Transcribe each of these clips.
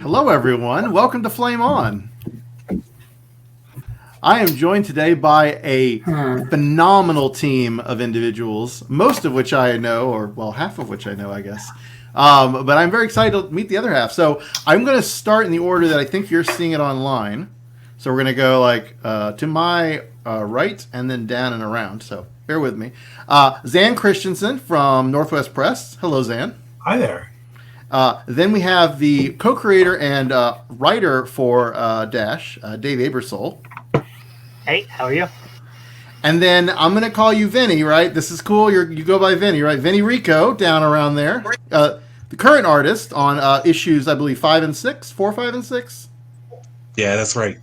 Hello, everyone. Welcome to Flame On. I am joined today by a phenomenal team of individuals, most of which I know, or well, half of which I know, I guess. But I'm very excited to meet the other half. So I'm going to start in the order that I think you're seeing it online. So we're going to go like to my right and then down and around. So bear with me. Zan Christensen from Northwest Press. Hello, Zan. Hi there. Then we have the co-creator and writer for Dash, Dave Abersole. Hey, how are you? And then I'm going to call you Vinny, right? This is cool. You go by Vinny, right? Vinny Rico, down around there. The current artist on issues, I believe, 4, 5, and 6. Yeah, that's right.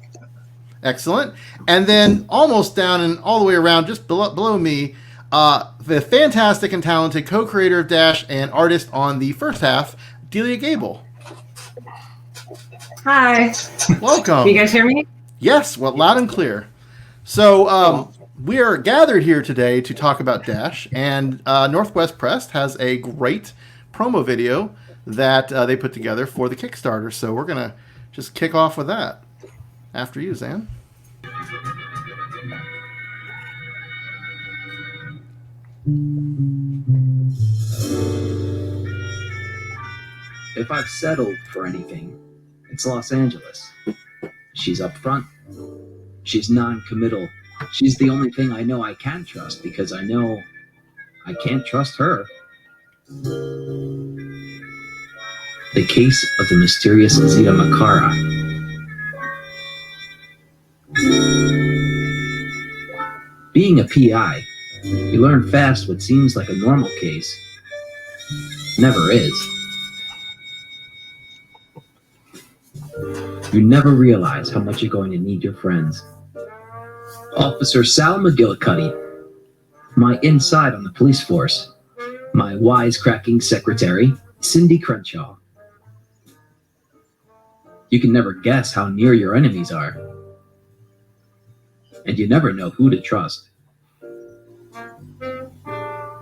Excellent. And then almost down and all the way around, just below me, the fantastic and talented co-creator of Dash and artist on the first half, Delia Gable. Hi. Welcome. Can you guys hear me? Yes, well, loud and clear. So we are gathered here today to talk about Dash, and Northwest Press has a great promo video that they put together for the Kickstarter. So we're going to just kick off with that. After you, Zan. If I've settled for anything, it's Los Angeles. She's upfront. She's non-committal. She's the only thing I know I can trust because I know I can't trust her. The case of the mysterious Zita Makara. Being a PI, you learn fast what seems like a normal case never is. You never realize how much you're going to need your friends. Officer Sal McGillicuddy, my inside on the police force, my wisecracking secretary, Cindy Crenshaw. You can never guess how near your enemies are. And you never know who to trust.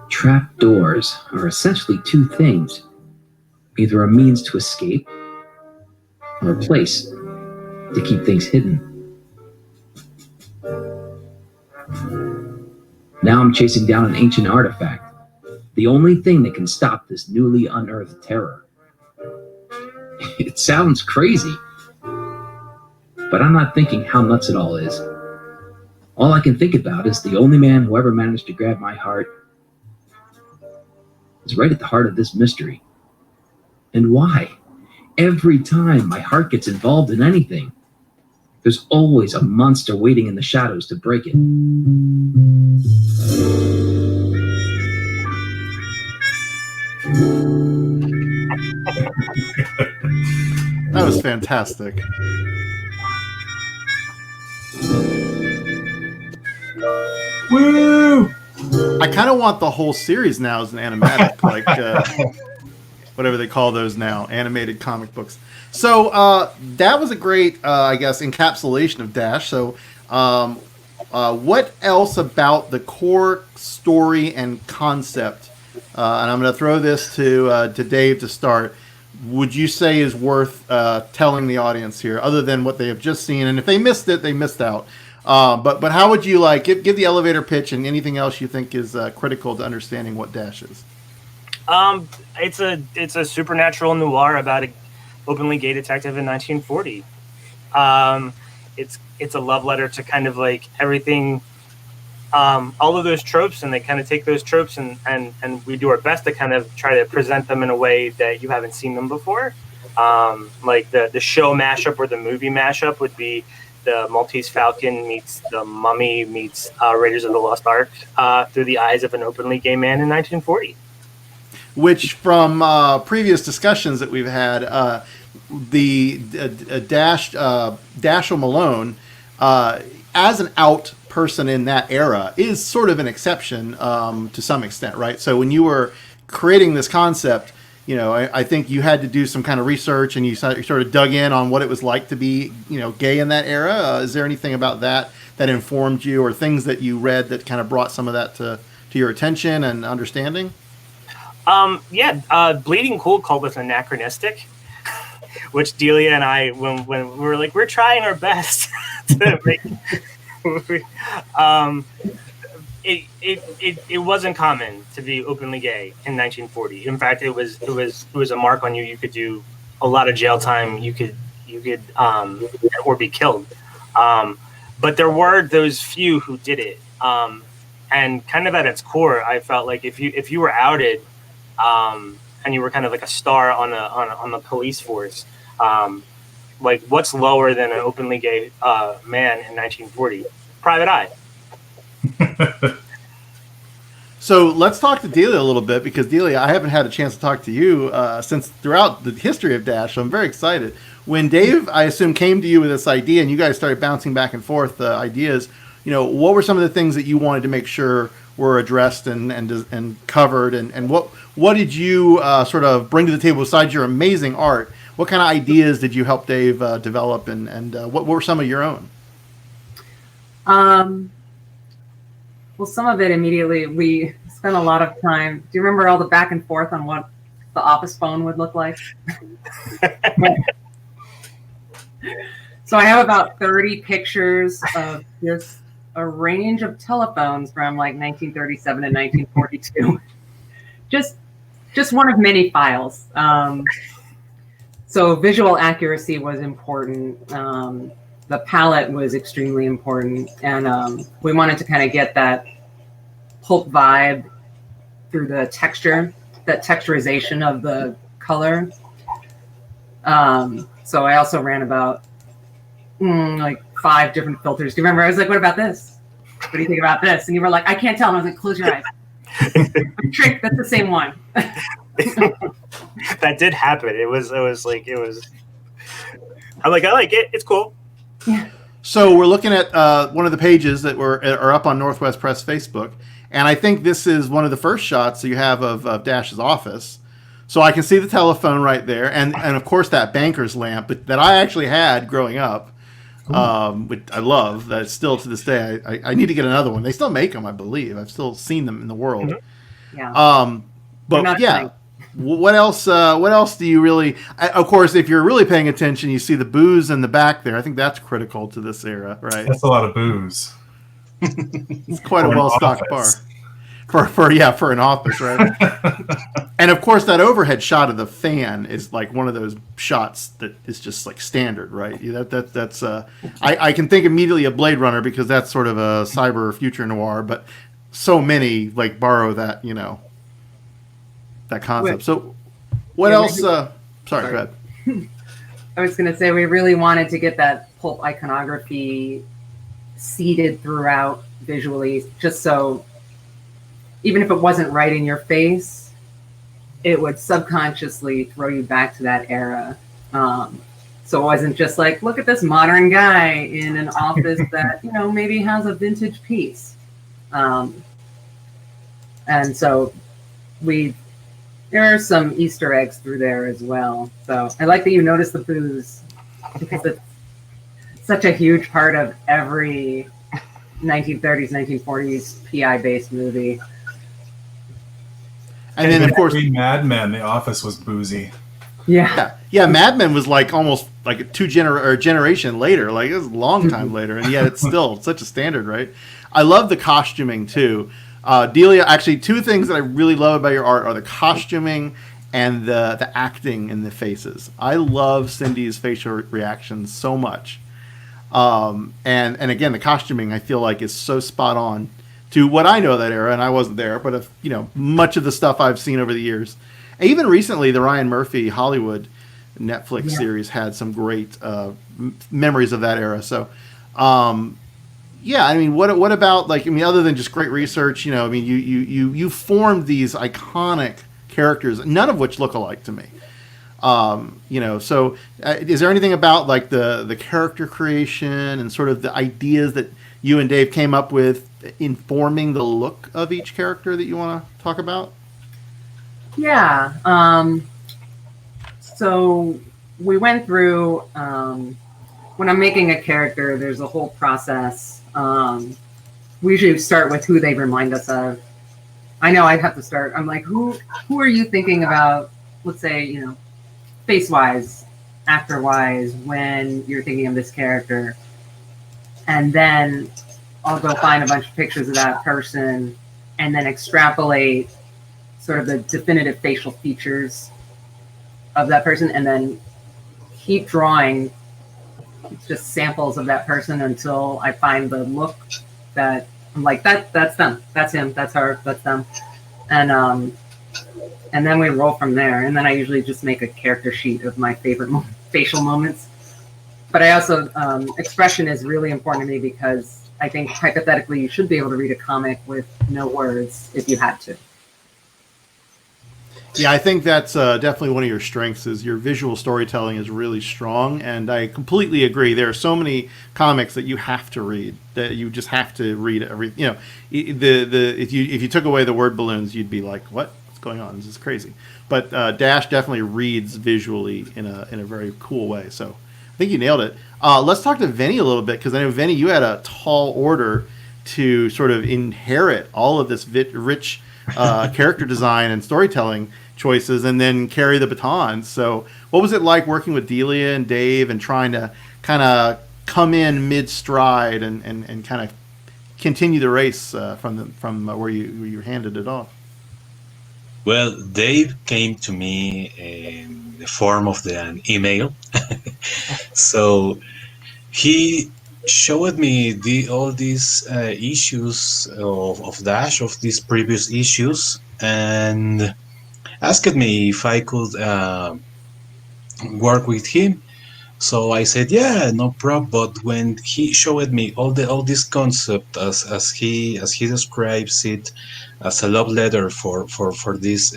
Trapdoors are essentially two things, either a means to escape or a place to keep things hidden. Now I'm chasing down an ancient artifact, the only thing that can stop this newly unearthed terror. It sounds crazy, but I'm not thinking how nuts it all is. All I can think about is the only man who ever managed to grab my heart is right at the heart of this mystery. And why? Every time my heart gets involved in anything, there's always a monster waiting in the shadows to break it. That was fantastic. Woo! I kind of want the whole series now as an animatic, like whatever they call those now, animated comic books. So that was a great, I guess, encapsulation of Dash. So what else about the core story and concept, and I'm going to throw this to Dave to start, would you say is worth telling the audience here, other than what they have just seen? And if they missed it, they missed out. But how would you give the elevator pitch and anything else you think is critical to understanding what Dash is? It's a supernatural noir about an openly gay detective in 1940. It's a love letter to kind of like everything, all of those tropes, and they kind of take those tropes and we do our best to kind of try to present them in a way that you haven't seen them before. Like the show mashup or the movie mashup would be the Maltese Falcon meets the Mummy meets Raiders of the Lost Ark through the eyes of an openly gay man in 1940. Which, from previous discussions that we've had, the Dashiell Malone, as an out person in that era, is sort of an exception to some extent, right? So when you were creating this concept, you know, I think you had to do some kind of research, and you sort of dug in on what it was like to be, gay in that era. Is there anything about that informed you, or things that you read that kind of brought some of that to your attention and understanding? Bleeding Cool called this anachronistic. which Delia and I, when we were like, we're trying our best to make. It wasn't common to be openly gay in 1940. In fact, it was a mark on you. You could do a lot of jail time. You could or be killed. But there were those few who did it. And kind of at its core, I felt like if you were outed, and you were kind of like a star on the police force, like what's lower than an openly gay man in 1940? Private Eye. So let's talk to Delia a little bit, because Delia, I haven't had a chance to talk to you since throughout the history of Dash, so I'm very excited. When Dave, I assume, came to you with this idea and you guys started bouncing back and forth ideas, what were some of the things that you wanted to make sure were addressed and covered, and what did you sort of bring to the table besides your amazing art? What kind of ideas did you help Dave develop, and what were some of your own? Well, some of it immediately, we spent a lot of time. Do you remember all the back and forth on what the office phone would look like? So I have about 30 pictures of just a range of telephones from like 1937 and 1942. just one of many files. So visual accuracy was important. The palette was extremely important, and we wanted to kind of get that pulp vibe through the texture, that texturization of the color. So I also ran about like 5 different filters. Do you remember? I was like, what about this? What do you think about this? And you were like, I can't tell. And I was like, close your eyes. Trick, that's the same one. That did happen. I like it. It's cool. Yeah. So we're looking at one of the pages that are up on Northwest Press Facebook, and I think this is one of the first shots that you have of Dash's office. So I can see the telephone right there, and of course that banker's lamp that I actually had growing up, which I love. That still to this day I need to get another one. They still make them, I believe. I've still seen them in the world. Yeah. But yeah. What else? What else do you really? Of course, if you're really paying attention, you see the booze in the back there. I think that's critical to this era, right? That's a lot of booze. It's quite a well-stocked bar for an office, right? And of course, that overhead shot of the fan is like one of those shots that is just like standard, right? That's I can think immediately of Blade Runner because that's sort of a cyber future noir, but so many like borrow that that concept. Wait. So what else? Sorry, go ahead. I was going to say we really wanted to get that pulp iconography seeded throughout visually, just so even if it wasn't right in your face, it would subconsciously throw you back to that era. So it wasn't just like, look at this modern guy in an office that, maybe has a vintage piece. And so there are some Easter eggs through there as well. So I like that you noticed the booze because it's such a huge part of every 1930s, 1940s PI-based movie. And then, of course, Mad Men, The Office was boozy. Yeah. Yeah, Mad Men was like almost like a generation later. Like it was a long time later, and yet it's still such a standard, right? I love the costuming too. Delia, actually, 2 things that I really love about your art are the costuming and the acting in the faces. I love Cindy's facial reactions so much. And again, the costuming I feel like is so spot on to what I know of that era, and I wasn't there, but much of the stuff I've seen over the years. And even recently, the Ryan Murphy Hollywood Netflix series had some great memories of that era. So, yeah, I mean, what about other than just great research, you formed these iconic characters, none of which look alike to me. So is there anything about like the character creation and sort of the ideas that you and Dave came up with informing the look of each character that you want to talk about? Yeah. So we went through, when I'm making a character, there's a whole process. We usually start with who they remind us of. I know I'd have to start. I'm like, who are you thinking about? Let's say, face-wise, actor wise when you're thinking of this character, and then I'll go find a bunch of pictures of that person and then extrapolate sort of the definitive facial features of that person, and then keep drawing just samples of that person until I find the look that I'm like, that's them, that's him, that's her, that's them, and then we roll from there. And then I usually just make a character sheet of my favorite facial moments. But I also expression is really important to me because I think hypothetically you should be able to read a comic with no words if you had to. Yeah, I think that's definitely one of your strengths. Is your visual storytelling is really strong, and I completely agree. There are so many comics that you have to read, that you just have to read every. You know, if you took away the word balloons, you'd be like, "What's going on? This is crazy." But Dash definitely reads visually in a very cool way. So I think you nailed it. Let's talk to Vinny a little bit, because I know Vinny, you had a tall order to sort of inherit all of this rich character design and storytelling choices, and then carry the baton. So what was it like working with Delia and Dave and trying to kind of come in mid-stride and kind of continue the race from where you handed it off? Well, Dave came to me in the form of an email. So he showed me all these issues of Dash, of these previous issues, and asked me if I could work with him. So I said, yeah, no problem. But when he showed me all this concept as he describes it as a love letter for this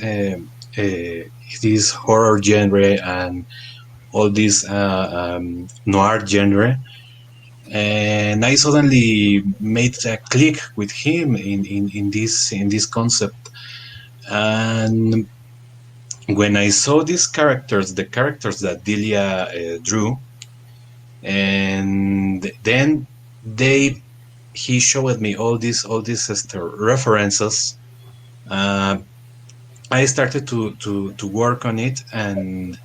this horror genre and all this noir genre, and I suddenly made a click with him in this concept. And when I saw these characters, the characters that Delia drew, and then he showed me all these references, I started to work on it. And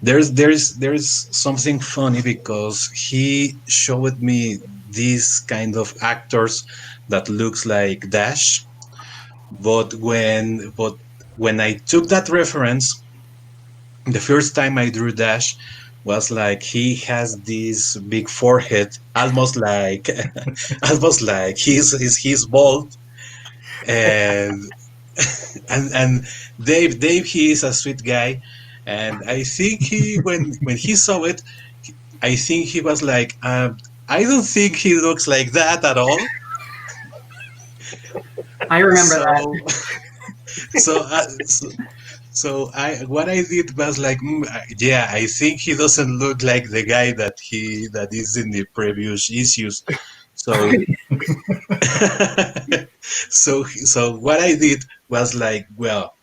there's something funny, because he showed me these kind of actors that looks like Dash, but when I took that reference, the first time I drew Dash was like he has this big forehead, almost like he's bald, and and Dave he is a sweet guy, and I think when he saw it, I think he was like, I don't think he looks like that at all. I remember that. So what I did was like, yeah, I think he doesn't look like the guy that is in the previous issues. So so what I did was like, well,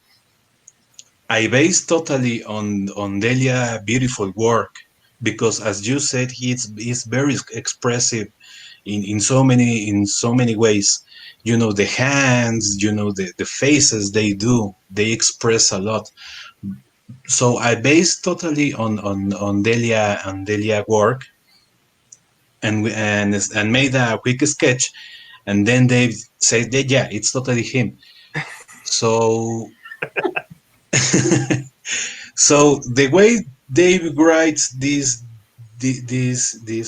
I based totally on Delia beautiful work, because as you said, he's very expressive in so many ways. You know, the hands, you know, the faces they express a lot. So I based totally on Delia work, and made a quick sketch, and then they said that, yeah, it's totally him. So so the way Dave writes these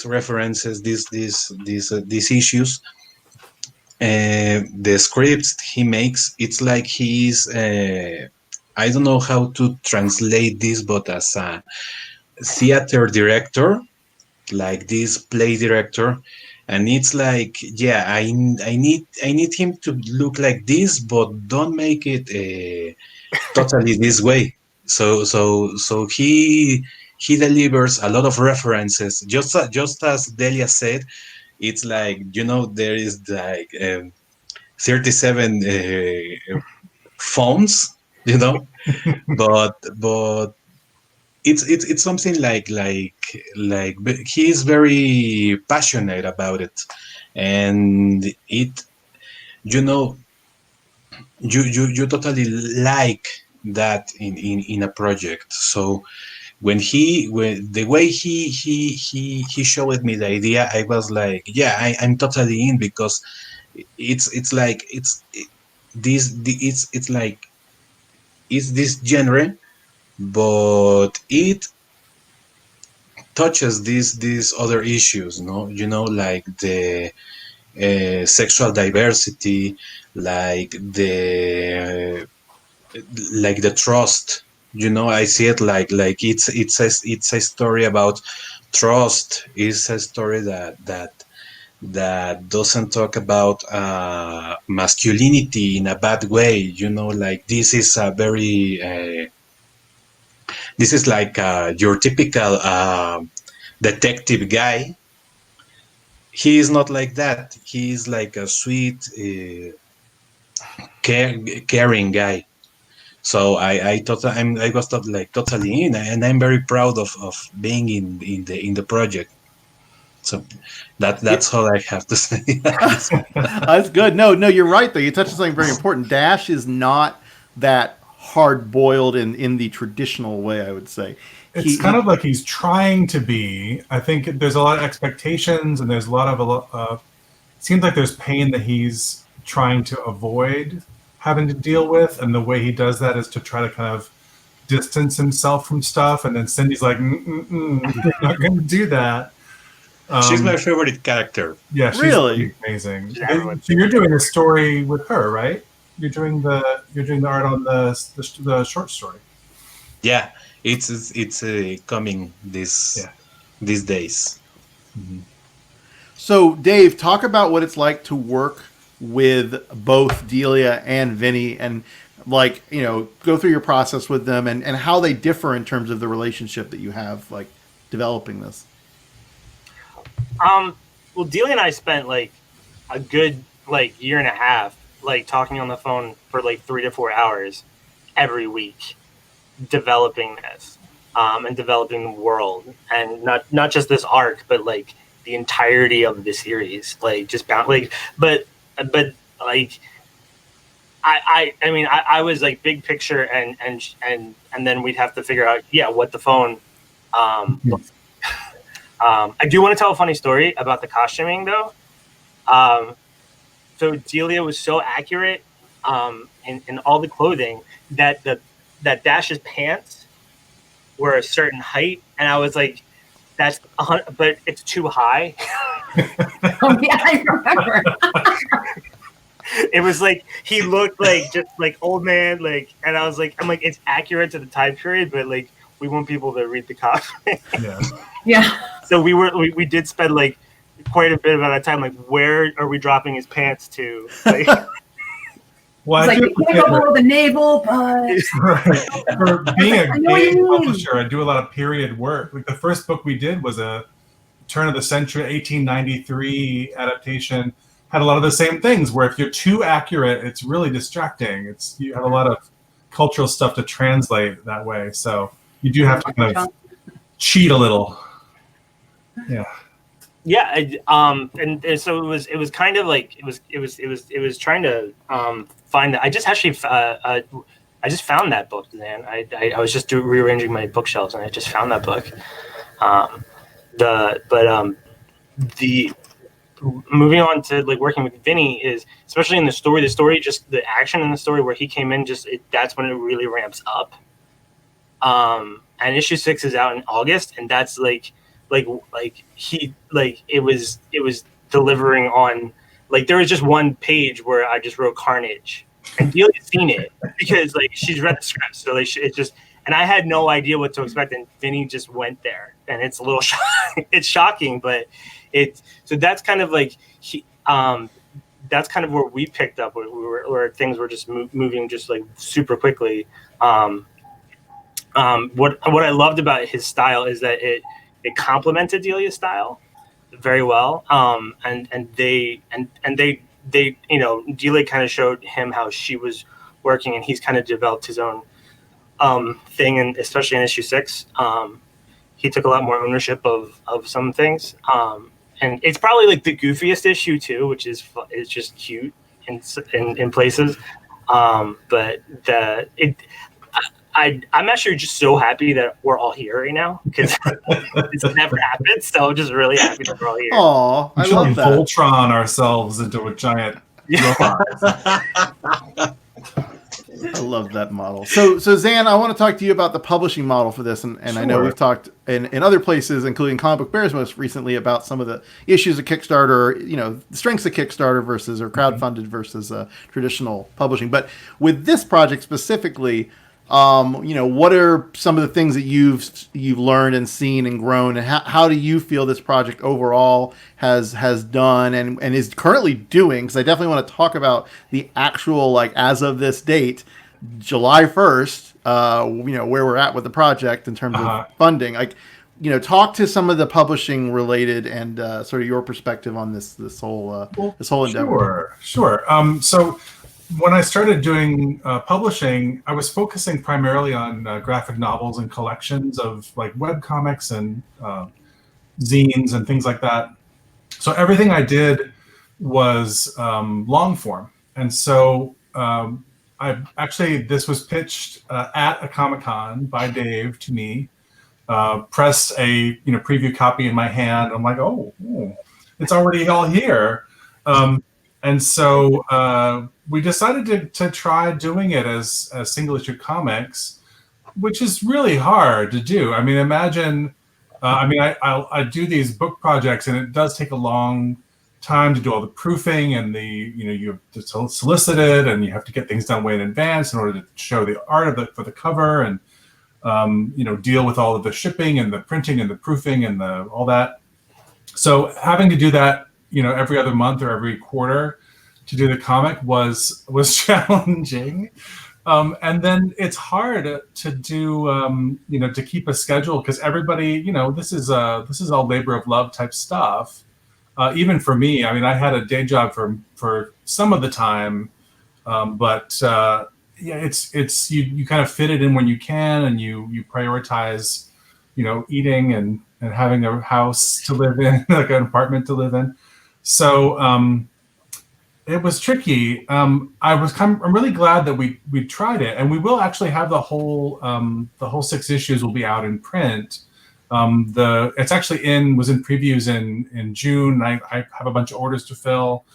references, these issues, the scripts he makes, it's like he's I don't know how to translate this, but as a theater director, like this play director, and it's like, yeah, I need him to look like this, but don't make it totally this way. So he delivers a lot of references, just as Delia said. It's like, you know, there is like 37 phones, you know, but it's something like he's very passionate about it, and it, you know, you totally like that in a project. So when the way he showed me the idea, I was like, yeah, I'm totally in, because it's like it's like it's this genre, but it touches these other issues, no, like the sexual diversity, like the trust. I see it like it's a story about trust. It's a story that doesn't talk about masculinity in a bad way. Like this is a very this is like your typical detective guy. He is not like that. He is like a sweet, caring guy. So I was totally in, and I'm very proud of being in the project. So that's all I have to say. That's good. No, you're right though. You touched on something very important. Dash is not that hard boiled in the traditional way, I would say. It's kind of like he's trying to be. I think there's a lot of expectations, and there's a lot of it seems like there's pain that he's trying to avoid having to deal with, and the way he does that is to try to kind of distance himself from stuff. And then Cindy's like, you're not going to do that. She's my favorite character. Yeah, she's really amazing. So you're doing a story with her, right? You're doing the art on the short story. Yeah, it's coming these days. Mm-hmm. So, Dave, talk about what it's like to work with both Delia and Vinny, and go through your process with them, and how they differ in terms of the relationship that you have, like, developing this. Well, Delia and I spent a good year and a half talking on the phone for 3 to 4 hours every week, developing this, and developing the world, and not just this arc, but the entirety of the series, but I was big picture, and then we'd have to figure out what the phone I do want to tell a funny story about the costuming though. So Delia was so accurate in all the clothing that Dash's pants were a certain height, and I was like, that's but it's too high. Oh yeah, I remember. It was he looked just old man, and I was I'm it's accurate to the time period, but we want people to read the costume. Yeah. So we did spend quite a bit of our time where are we dropping his pants to? Well, it's you can't go below the navel, but right. For being a gay publisher, I do a lot of period work. The first book we did was a turn of the century 1893 adaptation. Had a lot of the same things where if you're too accurate, it's really distracting. You have a lot of cultural stuff to translate that way, so you do have to kind of cheat a little. Yeah. Yeah, and so it was kind of it was trying to find that. I just actually I just found that book, man. I was just rearranging my bookshelves, and I just found that book. The moving on to working with Vinny is, especially in the story, just the action in the story where he came in, that's when it really ramps up. And issue 6 is out in August, and that's it was delivering on there was just one page where I just wrote Carnage, and Delia's seen it because she's read the script, so it's just, and I had no idea what to expect, and Vinny just went there, and it's a little it's shocking, but so that's kind of that's kind of where we picked up where things were just moving just super quickly. What I loved about his style is that it complemented Delia's style very well. And they Delia kind of showed him how she was working, and he's kind of developed his own thing, and especially in issue 6, he took a lot more ownership of some things. And it's probably the goofiest issue too, which is just cute in places. But I'm actually just so happy that we're all here right now because this never happened. So I'm just really happy that we're all here. Oh, I We should love that. Voltron ourselves into a giant robot. I love that model. So Zan, I want to talk to you about the publishing model for this, and I know Sure. we've talked in other places, including Comic Book Bears most recently, about some of the issues of Kickstarter, the strengths of Kickstarter versus or crowdfunded versus traditional publishing. But with this project specifically, what are some of the things that you've learned and seen and grown, and how do you feel this project overall has done and is currently doing? Because I definitely want to talk about the actual, as of this date, July 1st, where we're at with the project in terms of funding. Talk to some of the publishing related and sort of your perspective on this whole endeavor. Sure. So when I started doing publishing, I was focusing primarily on graphic novels and collections of web comics and zines and things like that. So everything I did was long form. And so this was pitched at a Comic-Con by Dave to me, pressed a preview copy in my hand. I'm like, oh, it's already all here. And so we decided to try doing it as single issue comics, which is really hard to do. I mean, imagine, I do these book projects, and it does take a long time to do all the proofing and you have to solicit it, and you have to get things done way in advance in order to show the art for the cover, and deal with all of the shipping and the printing and the proofing and all that. So having to do that, every other month or every quarter to do the comic was challenging. And then it's hard to do, to keep a schedule, because everybody, this is all labor of love type stuff. Even for me, I had a day job for some of the time, but it's you kind of fit it in when you can, and you prioritize, eating and having a house to live in, like an apartment to live in. So it was tricky. I'm really glad that we tried it, and we will actually have the whole 6 issues will be out in print. It's actually was in previews in June. I have a bunch of orders to fill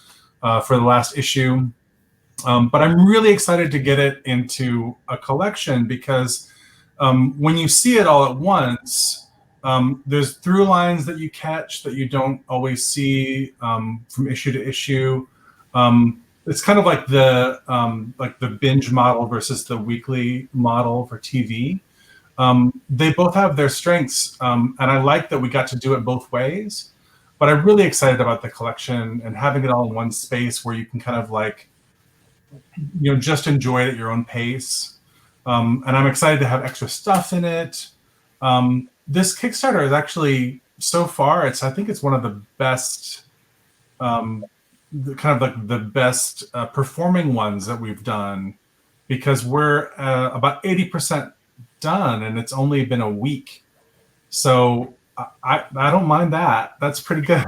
for the last issue, but I'm really excited to get it into a collection, because when you see it all at once, there's through lines that you catch that you don't always see from issue to issue. It's kind of like the binge model versus the weekly model for TV. They both have their strengths, and I like that we got to do it both ways. But I'm really excited about the collection and having it all in one space where you can kind of just enjoy it at your own pace. And I'm excited to have extra stuff in it. This Kickstarter is actually, so far, I think it's one of the best, the best performing ones that we've done, because we're about 80% done, and it's only been a week. So I don't mind that. That's pretty good.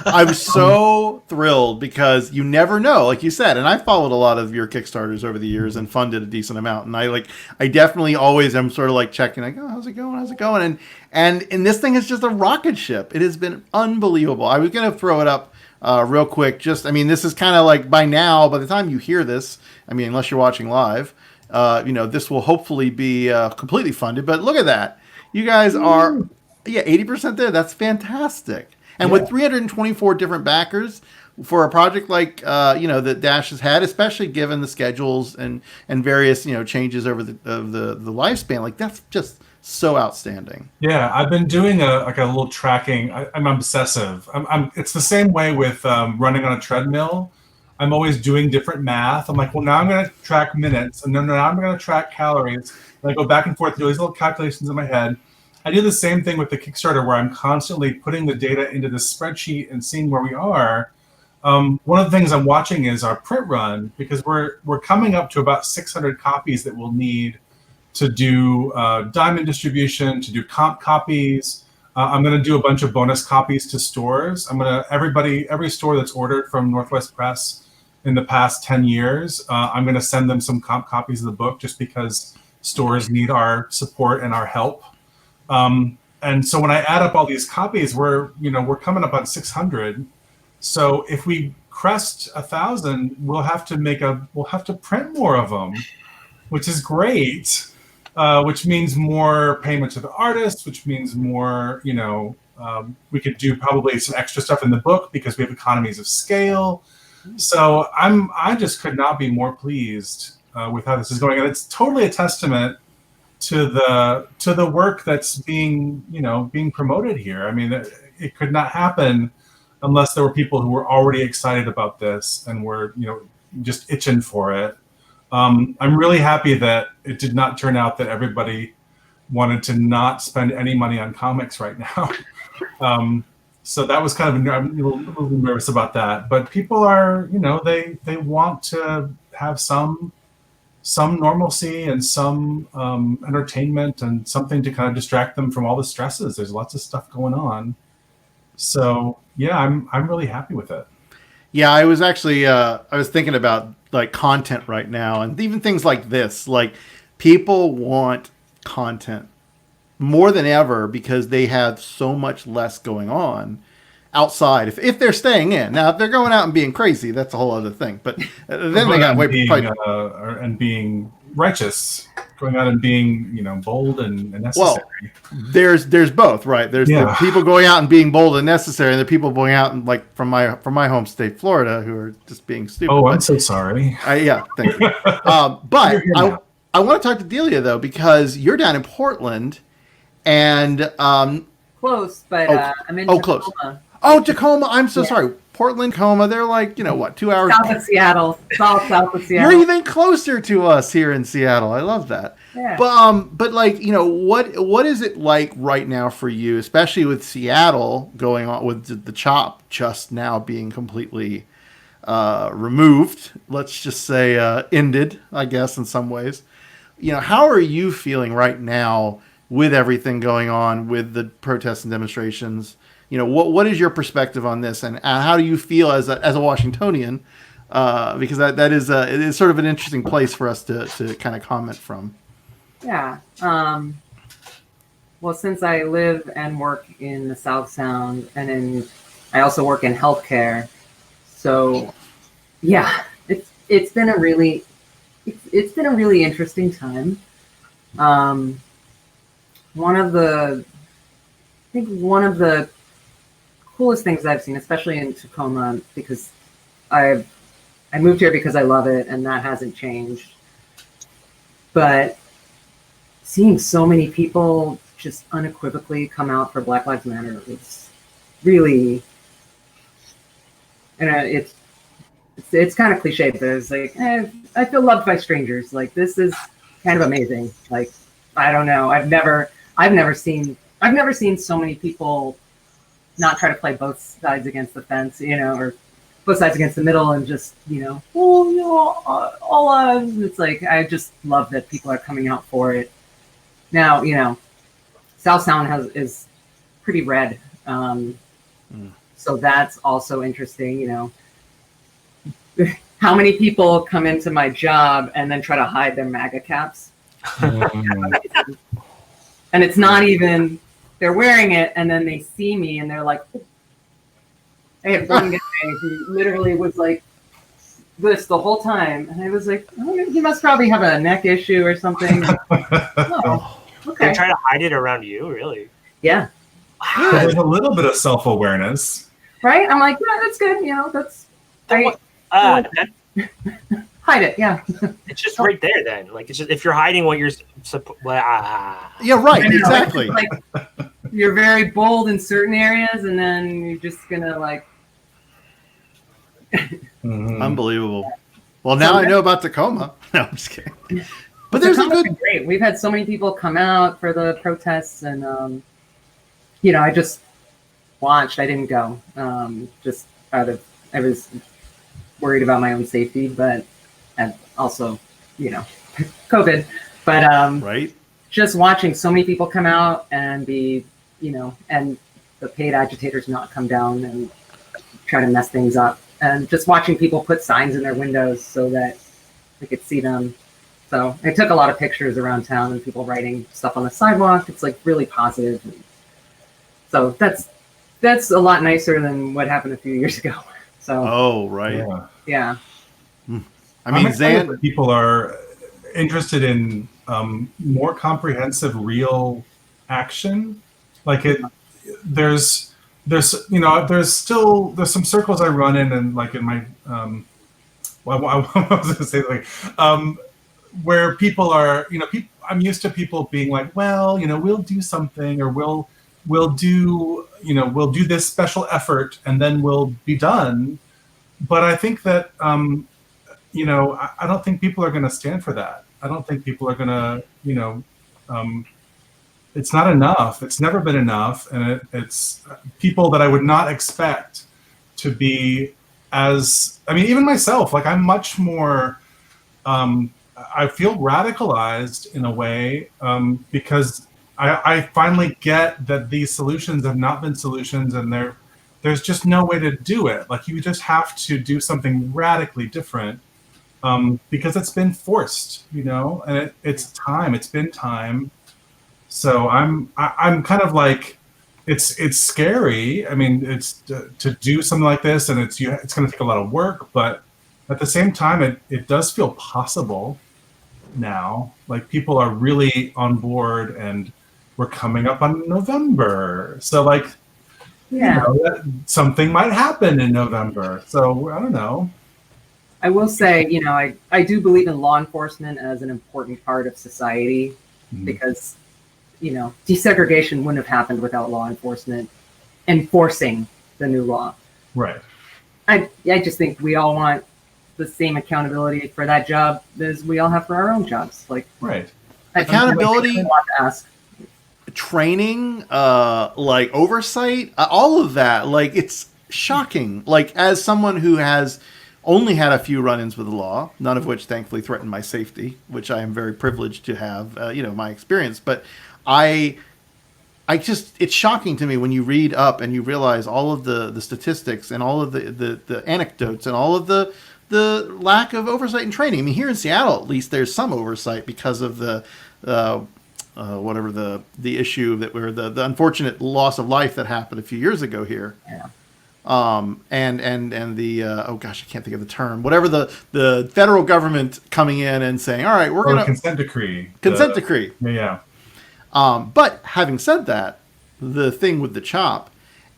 I'm so thrilled, because you never know, like you said, and I followed a lot of your Kickstarters over the years and funded a decent amount, and I definitely always am sort of checking, oh, how's it going, and this thing is just a rocket ship. It has been unbelievable. I was gonna throw it up real quick. This is kind of by now, by the time you hear this, unless you're watching live, this will hopefully be completely funded. But look at that. You guys are 80% there. That's fantastic. And with 324 different backers for a project that Dash has had, especially given the schedules and various changes over the lifespan, that's just so outstanding. Yeah, I've been doing a little tracking. I'm obsessive. It's the same way with running on a treadmill. I'm always doing different math. I'm like, well, now I'm going to track minutes, and then now I'm going to track calories. And I go back and forth, do these little calculations in my head. I do the same thing with the Kickstarter, where I'm constantly putting the data into this spreadsheet and seeing where we are. One of the things I'm watching is our print run, because we're coming up to about 600 copies that we'll need to do diamond distribution, to do comp copies. I'm going to do a bunch of bonus copies to stores. Every store that's ordered from Northwest Press in the past 10 years, I'm going to send them some comp copies of the book, just because stores need our support and our help. And so when I add up all these copies, we're coming up on 600. So if we crest 1,000, we'll have to print more of them, which is great. Which means more payment to the artists, which means more, we could do probably some extra stuff in the book because we have economies of scale. So I just could not be more pleased with how this is going. And it's totally a testament to the work that's being promoted here. I mean, it could not happen unless there were people who were already excited about this and were, just itching for it. I'm really happy that it did not turn out that everybody wanted to not spend any money on comics right now. So that was kind of, I'm a little nervous about that. But people are, they want to have some normalcy and some entertainment and something to kind of distract them from all the stresses. There's lots of stuff going on. So yeah, I'm really happy with it. Yeah, I was actually I was thinking about like content right now, and even things like this. Like, people want content more than ever because they have so much less going on outside. If they're staying in now, if they're going out and being crazy, that's a whole other thing. But then they got and being righteous, going out and being bold and necessary. Well, there's both, right? There's the people going out and being bold and necessary, and the people going out and, like, from my home state, Florida, who are just being stupid. Oh, I'm so sorry. Yeah, thank you. But I want to talk to Delia though, because you're down in Portland, and close, but I'm in Tacoma. Close. Oh, Tacoma. I'm so sorry. Portland, Tacoma. They're like, 2 hours south of Seattle. It's all south of Seattle. You're even closer to us here in Seattle. I love that. Yeah. But like, what is it like right now for you, especially with Seattle going on, with the CHOP just now being completely removed? Let's just say ended, I guess, in some ways. How are you feeling right now with everything going on with the protests and demonstrations? What is your perspective on this, and how do you feel as a Washingtonian? Because that is it is sort of an interesting place for us to kind of comment from. Yeah. Well, since I live and work in the South Sound, and I also work in healthcare, so yeah, it's been a really interesting time. One of the coolest things I've seen, especially in Tacoma, because I moved here because I love it, and that hasn't changed. But seeing so many people just unequivocally come out for Black Lives Matter, it's really, and it's kind of cliche, but it's like, I feel loved by strangers. Like, this is kind of amazing. Like, I don't know, I've never seen so many people not try to play both sides against the fence, or both sides against the middle, and just, all it's like, I just love that people are coming out for it. Now, South Sound is pretty red. So that's also interesting, how many people come into my job and then try to hide their MAGA caps. And it's not even, they're wearing it, and then they see me and they're like, oh. I had one guy who literally was like this the whole time, and I was like, he must probably have a neck issue or something. Oh, okay. They try to hide it around you, really? Yeah. Wow. There's a little bit of self-awareness, right? I'm like, yeah, that's good. That's hide it. Yeah. It's just right there. Then, like, it's just, if you're hiding what you're yeah, right. Exactly. Like, you're very bold in certain areas, and then you're just gonna like. Unbelievable. Well, now I know about Tacoma. No, I'm just kidding. But there's Tacoma's been great. We've had so many people come out for the protests, and I just watched. I didn't go, just I was worried about my own safety, but and also, COVID. But right. Just watching so many people come out and be, and the paid agitators not come down and try to mess things up, and just watching people put signs in their windows so that we could see them. So I took a lot of pictures around town and people writing stuff on the sidewalk. It's like really positive. So that's a lot nicer than what happened a few years ago. So Oh, right. yeah. I mean, I'm excited Zan. that people are interested in more comprehensive, real action. Like there's there's some circles I run in, and like in my well, I was going to say like where people are, I'm used to people being like, well, we'll do something, or we'll do this special effort, and then we'll be done. But I think that I don't think people are going to stand for that. I don't think people are going to, it's not enough. It's never been enough. And it's people that I would not expect to be even myself, like I'm much more, I feel radicalized in a way because I finally get that these solutions have not been solutions, and there's just no way to do it. Like you just have to do something radically different. Because it's been forced, and it's time. It's been time. So I'm kind of like, it's scary. I mean, it's to do something like this, and it's going to take a lot of work. But at the same time, it does feel possible now. Like people are really on board, and we're coming up on November. So like, Yeah. Something might happen in November. So I don't know. I will say, I do believe in law enforcement as an important part of society because, desegregation wouldn't have happened without law enforcement enforcing the new law. Right. I just think we all want the same accountability for that job as we all have for our own jobs. Like, right. Accountability, I want to ask. Training, like oversight, all of that. Like it's shocking. Like as someone who has only had a few run-ins with the law, none of which thankfully threatened my safety, which I am very privileged to have, my experience. But it's shocking to me when you read up and you realize all of the statistics and all of the anecdotes and all of the lack of oversight and training. I mean, here in Seattle, at least, there's some oversight because of the whatever the issue that were the unfortunate loss of life that happened a few years ago here. Yeah. And the oh gosh, I can't think of the term. Whatever the federal government coming in and saying, all right, we're going to consent decree. Decree. Yeah. But having said that, the thing with the CHOP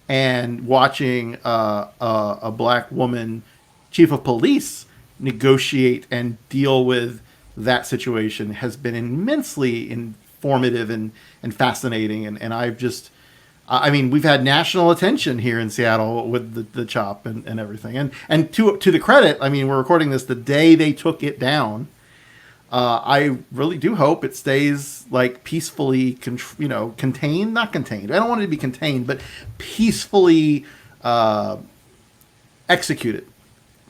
and watching a black woman chief of police negotiate and deal with that situation has been immensely informative and fascinating. And I've just, we've had national attention here in Seattle with the CHOP and everything. And to the credit, we're recording this the day they took it down. I really do hope it stays like peacefully, contained, not contained. I don't want it to be contained, but peacefully executed,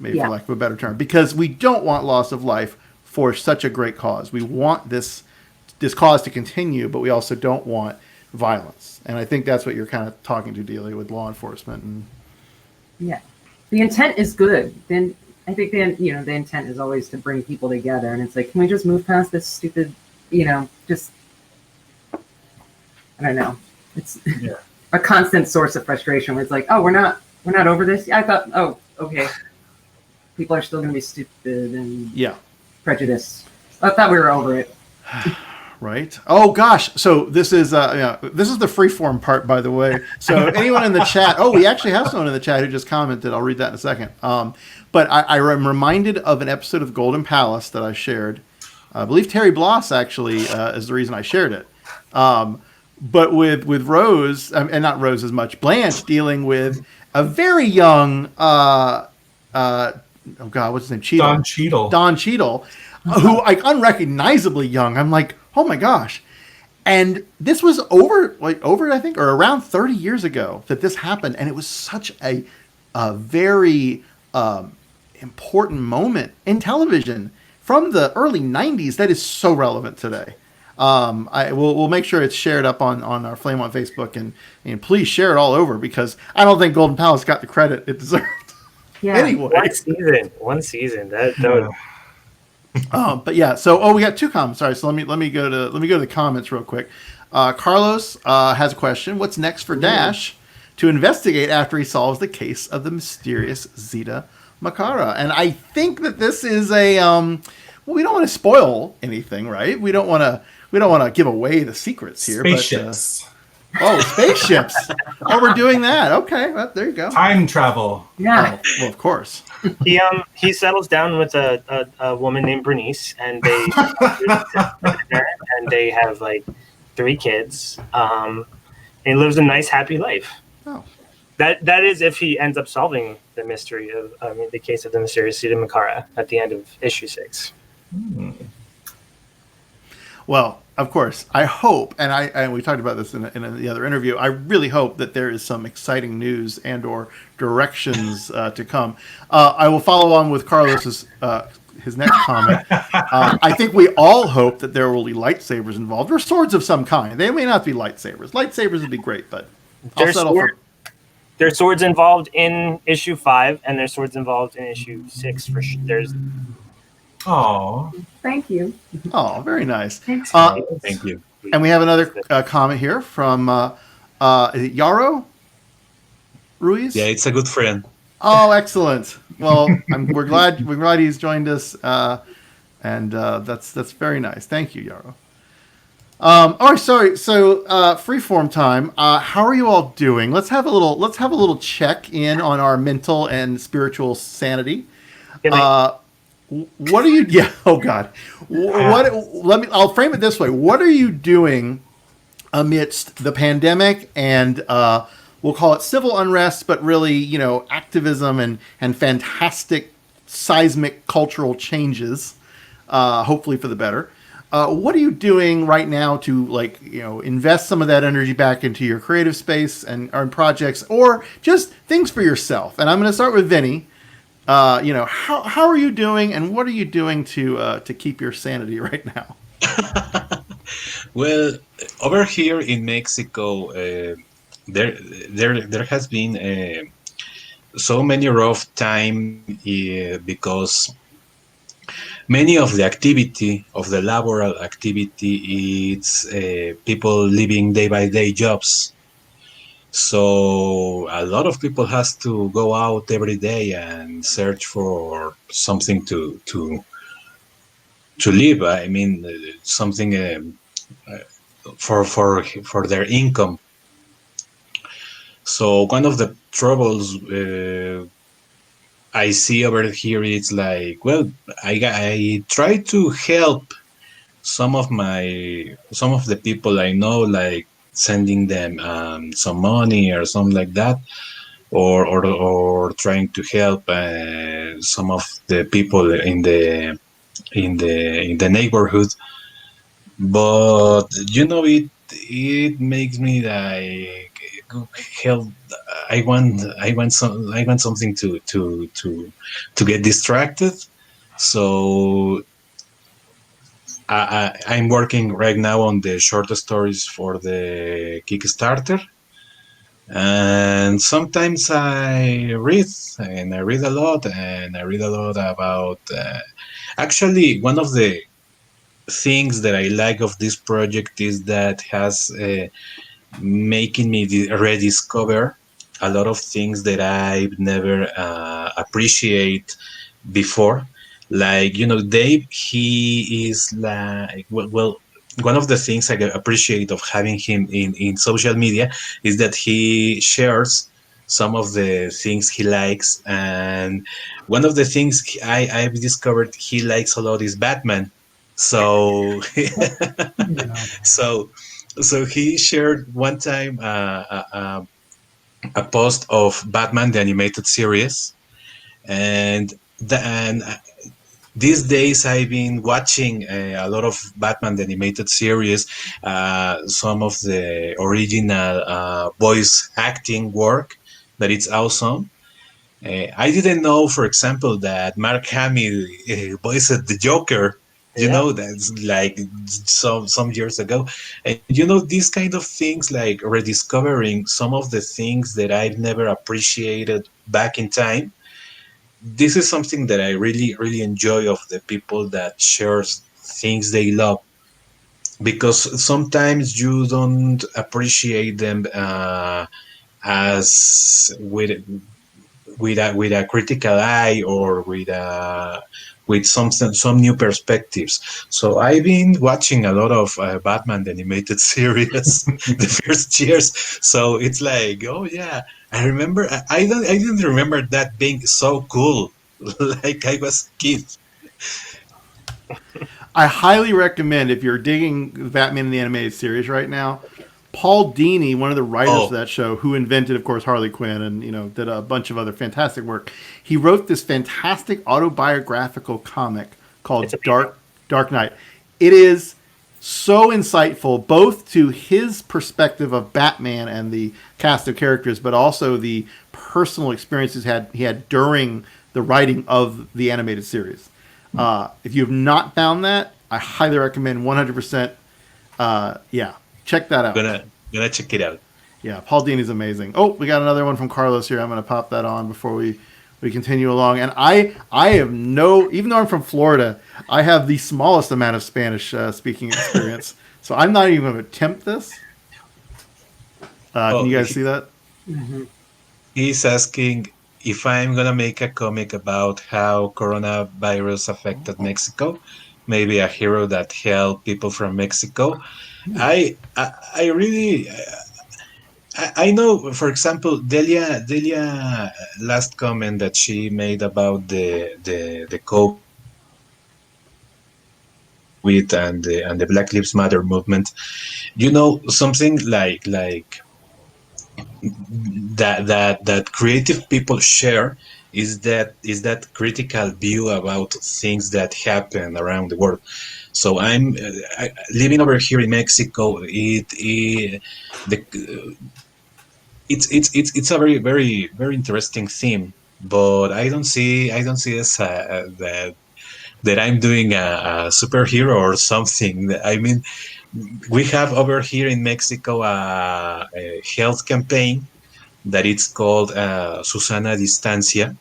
maybe for lack of a better term, because we don't want loss of life for such a great cause. We want this cause to continue, but we also don't want violence. And I think that's what you're kind of talking to, Delia, with law enforcement. And yeah, the intent is good. Then I think the intent is always to bring people together, and it's like, can we just move past this stupid, just I don't know. It's a constant source of frustration where it's like, oh, we're not over this. I thought, oh, okay, people are still going to be stupid and prejudiced. I thought we were over it. Right. Oh gosh. So this is the freeform part, by the way. So anyone in the chat? Oh, we actually have someone in the chat who just commented. I'll read that in a second. But I am reminded of an episode of Golden Palace that I shared. I believe Terry Bloss actually is the reason I shared it. But with Rose, and not Rose as much, Blanche dealing with a very young, oh God, what's his name? Cheadle. Don Cheadle, who unrecognizably young. I'm like, oh my gosh. And this was over, I think, or around 30 years ago that this happened. And it was such a very important moment in television from the early 90s that is so relevant today. We'll make sure it's shared up on our Flame on Facebook, and please share it all over, because I don't think Golden Palace got the credit it deserved. Yeah. Anyway. One season. But yeah, so we got two comments. Sorry, so let me go to the comments real quick. Carlos has a question. What's next for Dash to investigate after he solves the case of the mysterious Zeta Makara? And I think that this is a well, we don't want to spoil anything, right? We don't want to give away the secrets here. Spaceships. But, spaceships! Oh, we're doing that. Okay, well, there you go. Time travel. Yeah. Oh, well, of course. He settles down with a woman named Bernice, and they have like 3 kids. And he lives a nice, happy life. Oh. That is if he ends up solving the mystery of the case of the mysterious Zeta Makara at the end of issue 6. Well, of course, I hope, and we talked about this in the other interview. I really hope that there is some exciting news and/or directions to come. I will follow on with Carlos's his next comment. I think we all hope that there will be lightsabers involved or swords of some kind. They may not be lightsabers. Lightsabers would be great, but I'll settle for. There's swords involved in issue 5, and there's swords involved in issue 6. There's. Oh, Thank you. Oh, very nice. Thanks. Thank you. And we have another comment here from is it Yarrow Ruiz? Yeah, it's a good friend. Oh, excellent. Well, we're glad he's joined us, and that's very nice. Thank you, Yarrow. Sorry. So, freeform time. How are you all doing? Let's have a little check in on our mental and spiritual sanity. What are you? Yeah. Oh God. I'll frame it this way. What are you doing amidst the pandemic and we'll call it civil unrest, but really, activism and fantastic seismic cultural changes, hopefully for the better. What are you doing right now to invest some of that energy back into your creative space and projects, or just things for yourself? And I'm going to start with Vinny. How are you doing, and what are you doing to keep your sanity right now? Well, over here in Mexico, there has been so many rough time because many of the activity of the laboral activity is people living day by day jobs. So a lot of people has to go out every day and search for something to live. I mean, something for their income. So one of the troubles I see over here is I try to help some of the people I know, like sending them some money or something like that, or trying to help some of the people in the neighborhood. But it makes me like help. I want something to get distracted. So I'm working right now on the short stories for the Kickstarter, and sometimes I read a lot, and I read a lot about. Actually, one of the things that I like of this project is that has making me rediscover a lot of things that I've never appreciate before. Like, Dave, he is like, well, one of the things I appreciate of having him in social media is that he shares some of the things he likes. And one of the things I've discovered he likes a lot is Batman. So, so he shared one time a post of Batman, the animated series. And these days, I've been watching a lot of Batman the animated series, some of the original voice acting work that it's awesome. I didn't know, for example, that Mark Hamill voiced the Joker. That's like some years ago. And these kind of things, like rediscovering some of the things that I've never appreciated back in time, this is something that I really enjoy of the people that shares things they love, because sometimes you don't appreciate them as with a critical eye, or with some new perspectives. So I've been watching a lot of Batman the animated series the first years. So it's like, oh yeah, I remember. I didn't remember that being so cool. Like I was a kid. I highly recommend, if you're digging Batman in the animated series right now, Paul Dini, one of the writers Oh. of that show, who invented, of course, Harley Quinn and did a bunch of other fantastic work. He wrote this fantastic autobiographical comic called It's a Dark Knight. It is so insightful, both to his perspective of Batman and the cast of characters, but also the personal experiences he had during the writing of the animated series. If you have not found that, I highly recommend 100%. Yeah, check that out. Gonna check it out. Yeah, Paul Dini's amazing. Oh, we got another one from Carlos here. I'm going to pop that on before we continue along. And I have even though I'm from Florida, I have the smallest amount of Spanish speaking experience. So I'm not even going to attempt this. Can you guys see that? He's asking if I'm gonna make a comic about how coronavirus affected Mexico, maybe a hero that helped people from Mexico. I really I know, for example, Delia last comment that she made about the COVID and the Black Lives Matter movement. Something like that creative people share is that critical view about things that happen around the world. So I'm living over here in Mexico. It's a very interesting theme, but I don't see this that I'm doing a superhero or something. I mean, we have over here in Mexico a health campaign that it's called Susana Distancia.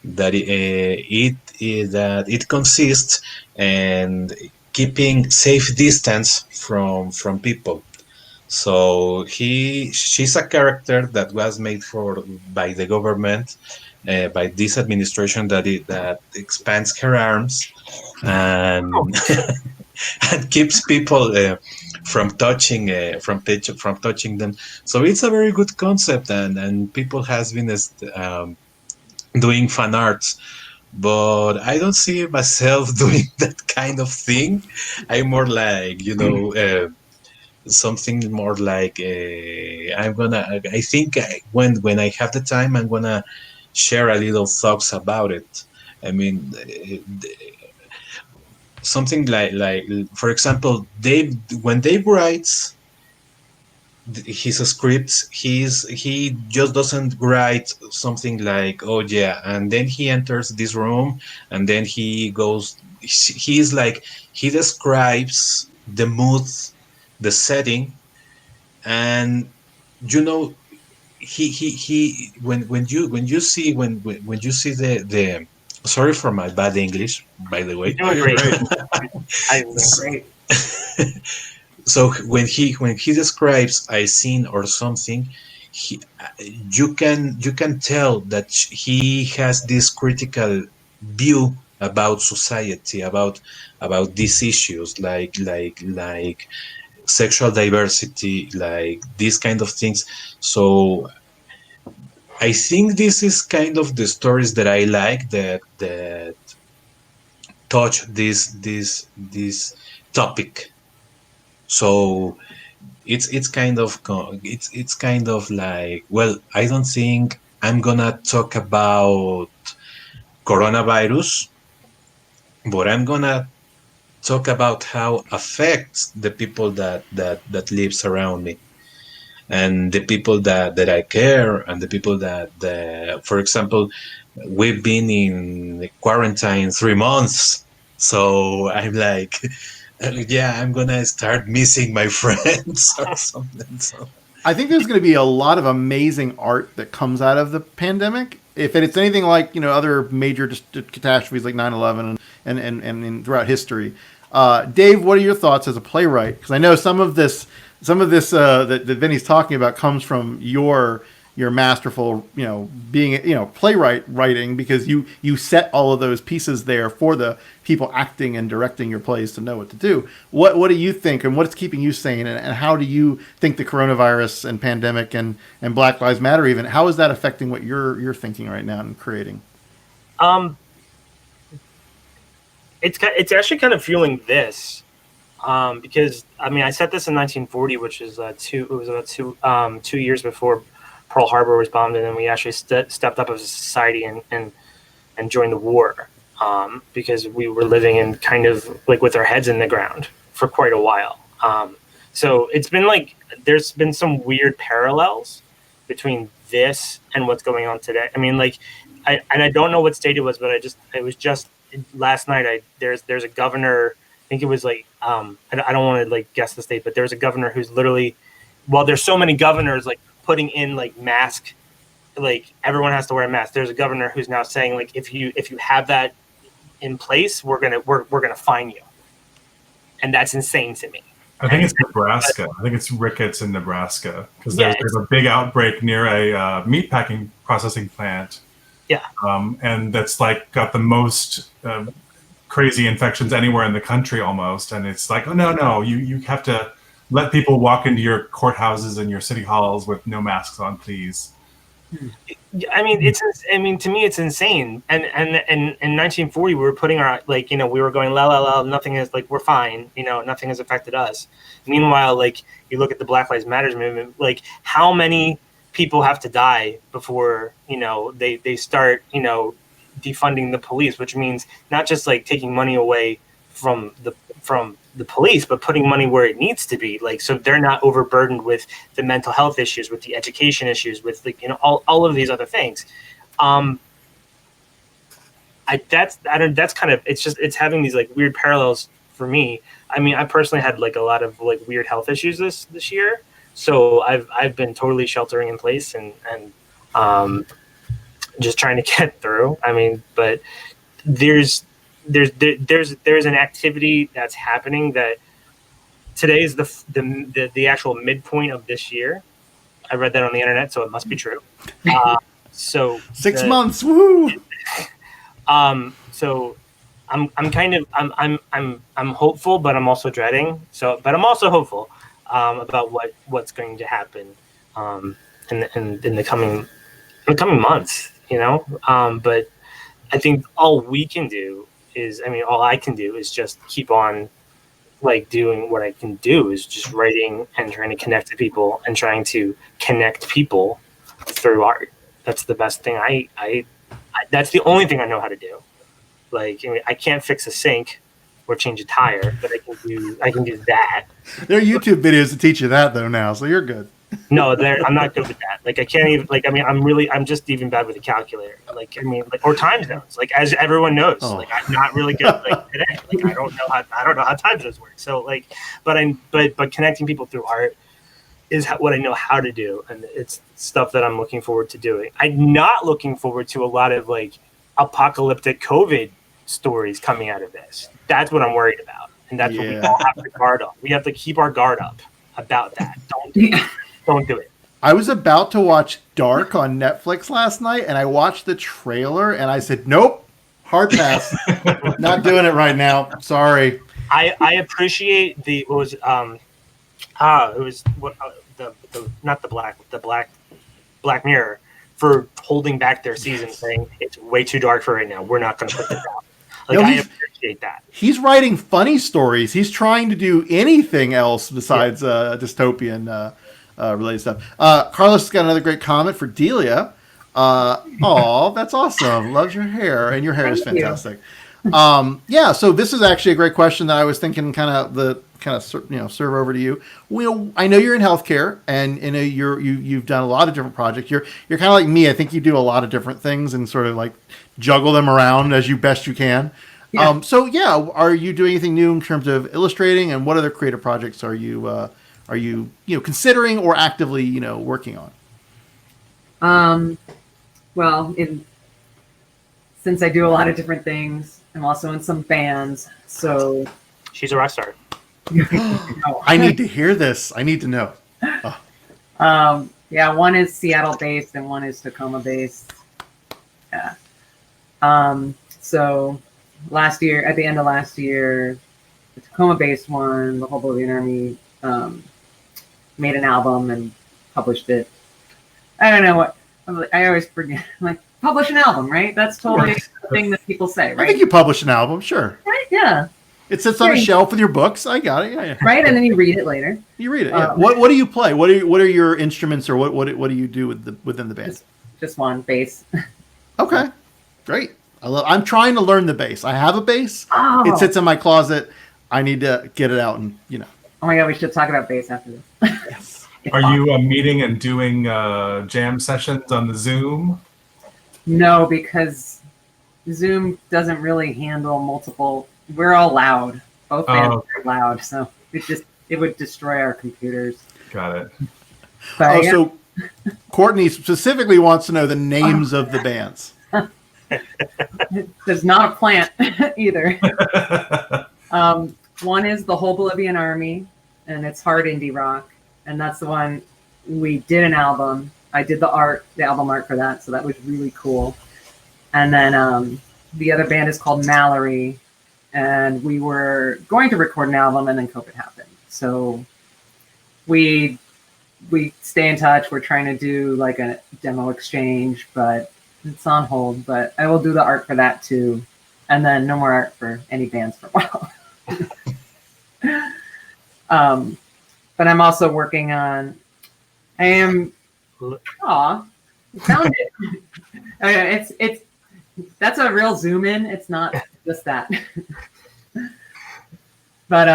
That it consists in keeping safe distance from people. So she's a character that was made by the government, by this administration that expands her arms and and keeps people from touching them. So it's a very good concept, and people has been doing fan arts. But I don't see myself doing that kind of thing. I'm more like something more like I think when I have the time, I'm gonna share a little thoughts about it. I mean, something like for example, when Dave writes his scripts, he just doesn't write something like, oh yeah, and then he enters this room and then he goes. He's like, he describes the mood, the setting, and he when you see the sorry for my bad English, by the way. You're doing great. Great. So when he describes a scene or something, you can tell that he has this critical view about society, about these issues, like sexual diversity, like these kind of things. So I think this is kind of the stories that I like, that touch this topic. So it's kind of like, well, I don't think I'm gonna talk about coronavirus, but I'm gonna talk about how affects the people that lives around me, and the people that I care, and the people that for example, we've been in quarantine 3 months, so I'm like, yeah, I'm gonna start missing my friends or something. So I think there's going to be a lot of amazing art that comes out of the pandemic. If it's anything like, other major catastrophes like 9/11 and throughout history. Dave, what are your thoughts as a playwright? Because I know some of this that Vinny's talking about comes from your masterful, being, playwright writing, because you set all of those pieces there for the people acting and directing your plays to know what to do. What do you think, and what's keeping you sane, and how do you think the coronavirus and pandemic and Black Lives Matter, even, how is that affecting what you're thinking right now and creating? It's actually kind of fueling this, because I set this in 1940, which is about 2 years before Pearl Harbor was bombed, and then we actually stepped up as a society and joined the war, because we were living in kind of like with our heads in the ground for quite a while. So it's been like there's been some weird parallels between this and what's going on today. I don't know what state it was, but it was just last night. There's a governor. I think it was like I don't want to like guess the state, but there's a governor who's literally, well, there's so many governors like putting in like mask, like everyone has to wear a mask. There's a governor who's now saying like if you have that in place, we're gonna fine you, and that's insane to me. I think it's Nebraska. I think it's Ricketts in Nebraska, because there's a big outbreak near a meatpacking processing plant. Yeah, and that's like got the most crazy infections anywhere in the country almost, and it's like, oh no, you have to let people walk into your courthouses and your city halls with no masks on, please. To me, it's insane. And in 1940, we were putting our, we were going, la, nothing is, like, we're fine. Nothing has affected us. Meanwhile, like, you look at the Black Lives Matter movement, like, how many people have to die before, they start, defunding the police, which means not just, like, taking money away from the police, but putting money where it needs to be, like, so they're not overburdened with the mental health issues, with the education issues, with all of these other things. That's kind of, it's having these like weird parallels for me. I personally had like a lot of like weird health issues this year, so I've been totally sheltering in place and just trying to get through. But there's an activity that's happening that today is the actual midpoint of this year. I read that on the internet, so it must be true. So 6 months, woo! So I'm hopeful, but I'm also dreading. But I'm also hopeful about what's going to happen in the coming months. But I think all we can do is, all I can do is just keep on like doing what I can do, is just writing and trying to connect to people and trying to connect people through art. That's the best thing. I that's the only thing I know how to do. Like, I can't fix a sink or change a tire, but I can do that. There are YouTube videos to teach you that though now, so you're good. No, I'm not good with that. Like, I can't even, like, I'm just even bad with a calculator. Or time zones. Like, as everyone knows, like, I'm not really good like today. Like, I don't know how time zones work. So like, but connecting people through art is what I know how to do, and it's stuff that I'm looking forward to doing. I'm not looking forward to a lot of like apocalyptic COVID stories coming out of this. That's what I'm worried about, and that's what we all have to guard up. We have to keep our guard up about that. Don't do it. I was about to watch Dark on Netflix last night, and I watched the trailer, and I said, "Nope, hard pass. Not doing it right now. Sorry." I appreciate the Black Mirror for holding back their season, saying it's way too dark for right now. We're not going to put this out. Like, I appreciate that. He's writing funny stories. He's trying to do anything else besides dystopian related stuff. Carlos has got another great comment for Delia. That's awesome. Loves your hair, and your hair is fantastic. So this is actually a great question that I was thinking serve over to you. Well, I know you're in healthcare, and you've done a lot of different projects. You're kind of like me. I think you do a lot of different things and sort of like juggle them around as best you can. Yeah. Are you doing anything new in terms of illustrating, and what other creative projects are you are you considering or actively working on? Well, since I do a lot of different things, I'm also in some bands. So She's a rock star. I need to hear this. I need to know. Yeah, one is Seattle based and one is Tacoma based. Yeah. So last year, at the end of last year, the Tacoma based one, the Whole Bolivian Army, made an album and published it. I don't know what I always forget. I'm like, publish an album, right? That's totally the thing that people say, I right? think you publish an album, sure. Right? Yeah. It sits on a shelf with your books. I got it. Yeah. Right, and then you read it later. You read it. Yeah. What do you play? What are your instruments, or what do you do within the band? Just one bass. Okay, great. I'm trying to learn the bass. I have a bass. Oh. It sits in my closet. I need to get it out and Oh my god, we should talk about bass after this. Yes. Are you meeting and doing jam sessions on the Zoom? No, because Zoom doesn't really handle multiple. We're all loud. Both bands are loud, so it would destroy our computers. Got it. But, yeah. So Courtney specifically wants to know the names of the bands. There's not a plant either. One is the Whole Bolivian Army, and it's hard indie rock, and that's the one we did an album. I did the album art for that, so that was really cool. And then the other band is called Mallory, and we were going to record an album, and then COVID happened. So we stay in touch. We're trying to do like a demo exchange, but it's on hold. But I will do the art for that too, and then no more art for any bands for a while. But I'm also working on. Found it. It's that's a real zoom in. It's not just that. But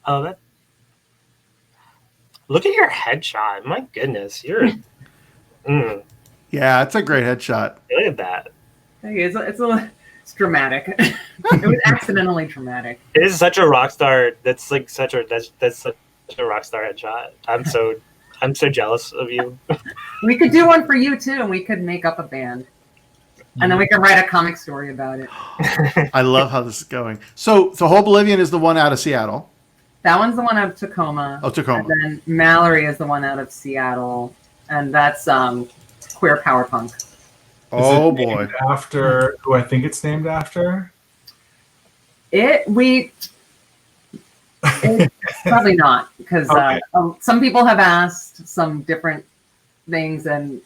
that. Look at your headshot. My goodness, you're. Yeah, it's a great headshot. Look at that. It's dramatic. It was accidentally dramatic. It is such a rock star. That's like such a rock star headshot. I'm so jealous of you. We could do one for you too, and we could make up a band, and then we could write a comic story about it. I love how this is going. So Whole Bolivian is the one out of Seattle. That one's the one out of Tacoma. Oh, Tacoma. And then Mallory is the one out of Seattle, and that's queer power punk. Oh Is it boy! named after who I think it's named after? It's probably not, because Okay. some people have asked some different things, and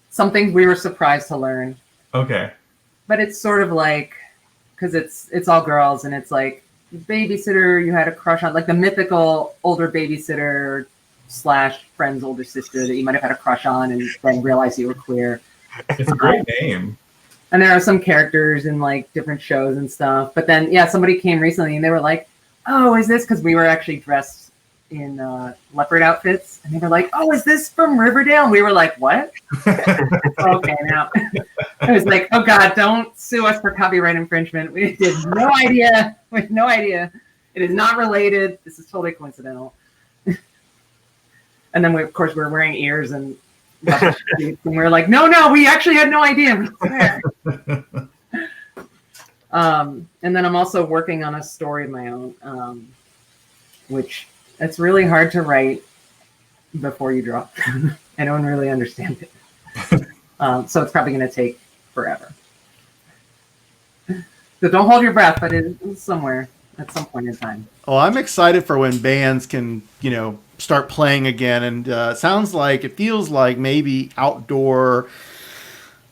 some things we were surprised to learn. Okay. But it's sort of like, because it's all girls, and it's like babysitter you had a crush on, like the mythical older babysitter / friend's older sister that you might have had a crush on, and then realize you were queer. It's a great name. And there are some characters in like different shows and stuff. But then, yeah, somebody came recently and they were like, "Oh, is this?" Because we were actually dressed in leopard outfits, and they were like, "Oh, is this from Riverdale?" And we were like, "What?" Okay, now I was like, "Oh God, don't sue us for copyright infringement. We did no idea. We had no idea. It is not related. This is totally coincidental." And then of course, we're wearing ears and we were like, no, we actually had no idea. We swear. And then I'm also working on a story of my own, which it's really hard to write before you draw. I don't really understand it. So it's probably going to take forever. So don't hold your breath, but it's somewhere at some point in time. Oh, I'm excited for when bands can, start playing again. And it feels like maybe outdoor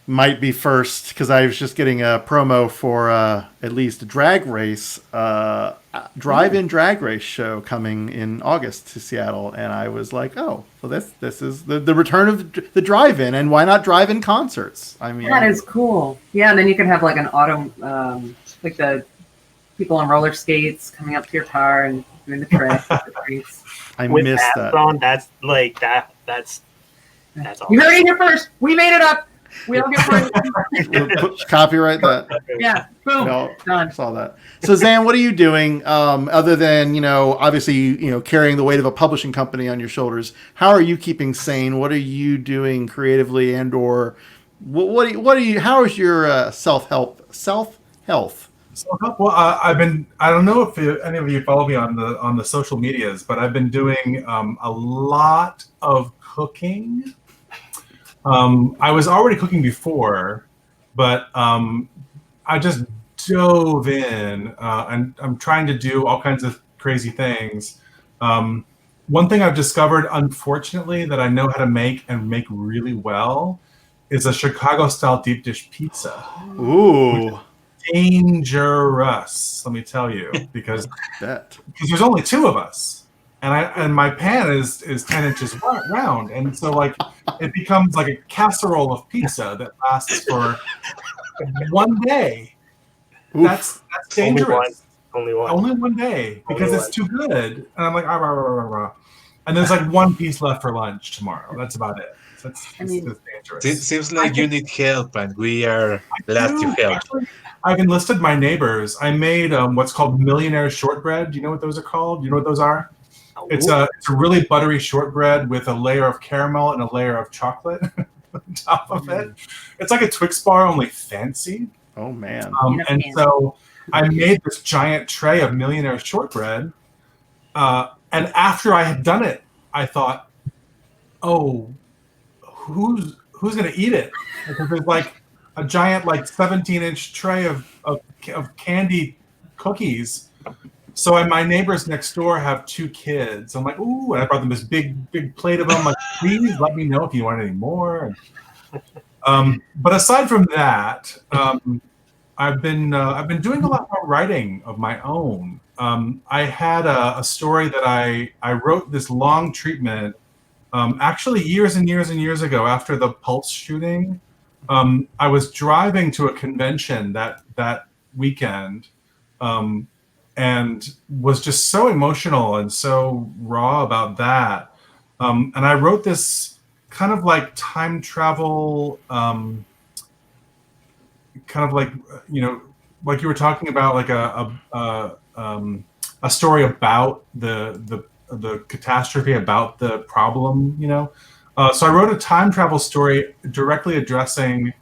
might be first, because I was just getting a promo for at least a drag race, drive-in drag race show coming in August to Seattle. And I was like, oh, well, this is the return of the drive-in, and why not drive-in concerts? I mean, that is cool. Yeah, and then you could have like an auto, like the people on roller skates coming up to your car and doing the trick. I With missed that that. song, that's awesome. You heard it here first. We made it up. We all get royalties. Copyright that. Yeah, boom, No, done. saw that. So Zan, what are you doing other than obviously carrying the weight of a publishing company on your shoulders? How are you keeping sane? What are you doing creatively, and or what are you? How is your self health? So, well, I've been. I don't know if any of you follow me on the social medias, but I've been doing a lot of cooking. I was already cooking before, but I just dove in, and I'm trying to do all kinds of crazy things. One thing I've discovered, unfortunately, that I know how to make and make really well is a Chicago-style deep dish pizza. Ooh. Dangerous, let me tell you, because there's only two of us, and my pan is 10 inches round, and so like it becomes like a casserole of pizza that lasts for one day. Oof. That's dangerous. Only one. Only one day, because it's too good, and I'm like, and there's like one piece left for lunch tomorrow. That's about it. That's dangerous. It seems like you need help, and we are glad to help. Actually, I've enlisted my neighbors. I made what's called millionaire shortbread. Do you know what those are called? Do you know what those are? It's a really buttery shortbread with a layer of caramel and a layer of chocolate on top of it. It's like a Twix bar, only fancy. Oh man! And so I made this giant tray of millionaire shortbread. And after I had done it, I thought, "Oh, who's gonna eat it?" Because there's like a giant, like 17-inch tray of candy cookies. So my neighbors next door have 2 kids. I'm like, ooh, and I brought them this big plate of them. I'm like, please let me know if you want any more. But aside from that, I've been doing a lot more writing of my own. I had a story that I wrote this long treatment, actually years and years and years ago after the Pulse shooting. I was driving to a convention that weekend, and was just so emotional and so raw about that. And I wrote this kind of like time travel, kind of like, like you were talking about, like a story about the catastrophe, about the problem, So I wrote a time travel story directly addressing,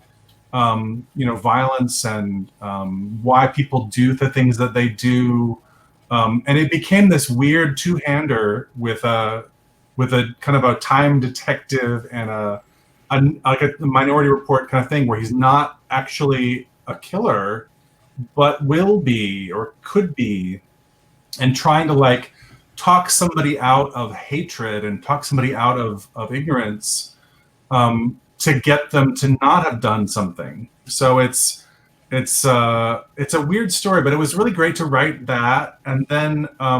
violence and why people do the things that they do, and it became this weird two-hander with a kind of a time detective and like a Minority Report kind of thing, where he's not actually a killer, but will be or could be, and trying to like talk somebody out of hatred and talk somebody out of ignorance, to get them to not have done something. So it's a weird story, but it was really great to write that. And then I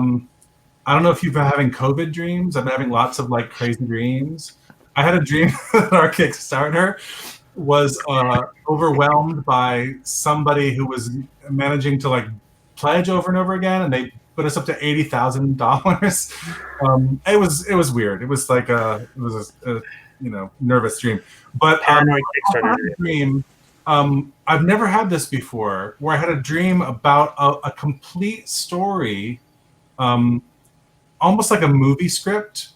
don't know if you've been having COVID dreams. I've been having lots of like crazy dreams. I had a dream that our Kickstarter was overwhelmed by somebody who was managing to like pledge over and over again, and they put us up to $80,000. It was weird. It was like a nervous dream. But dream. I've never had this before, where I had a dream about a complete story, almost like a movie script,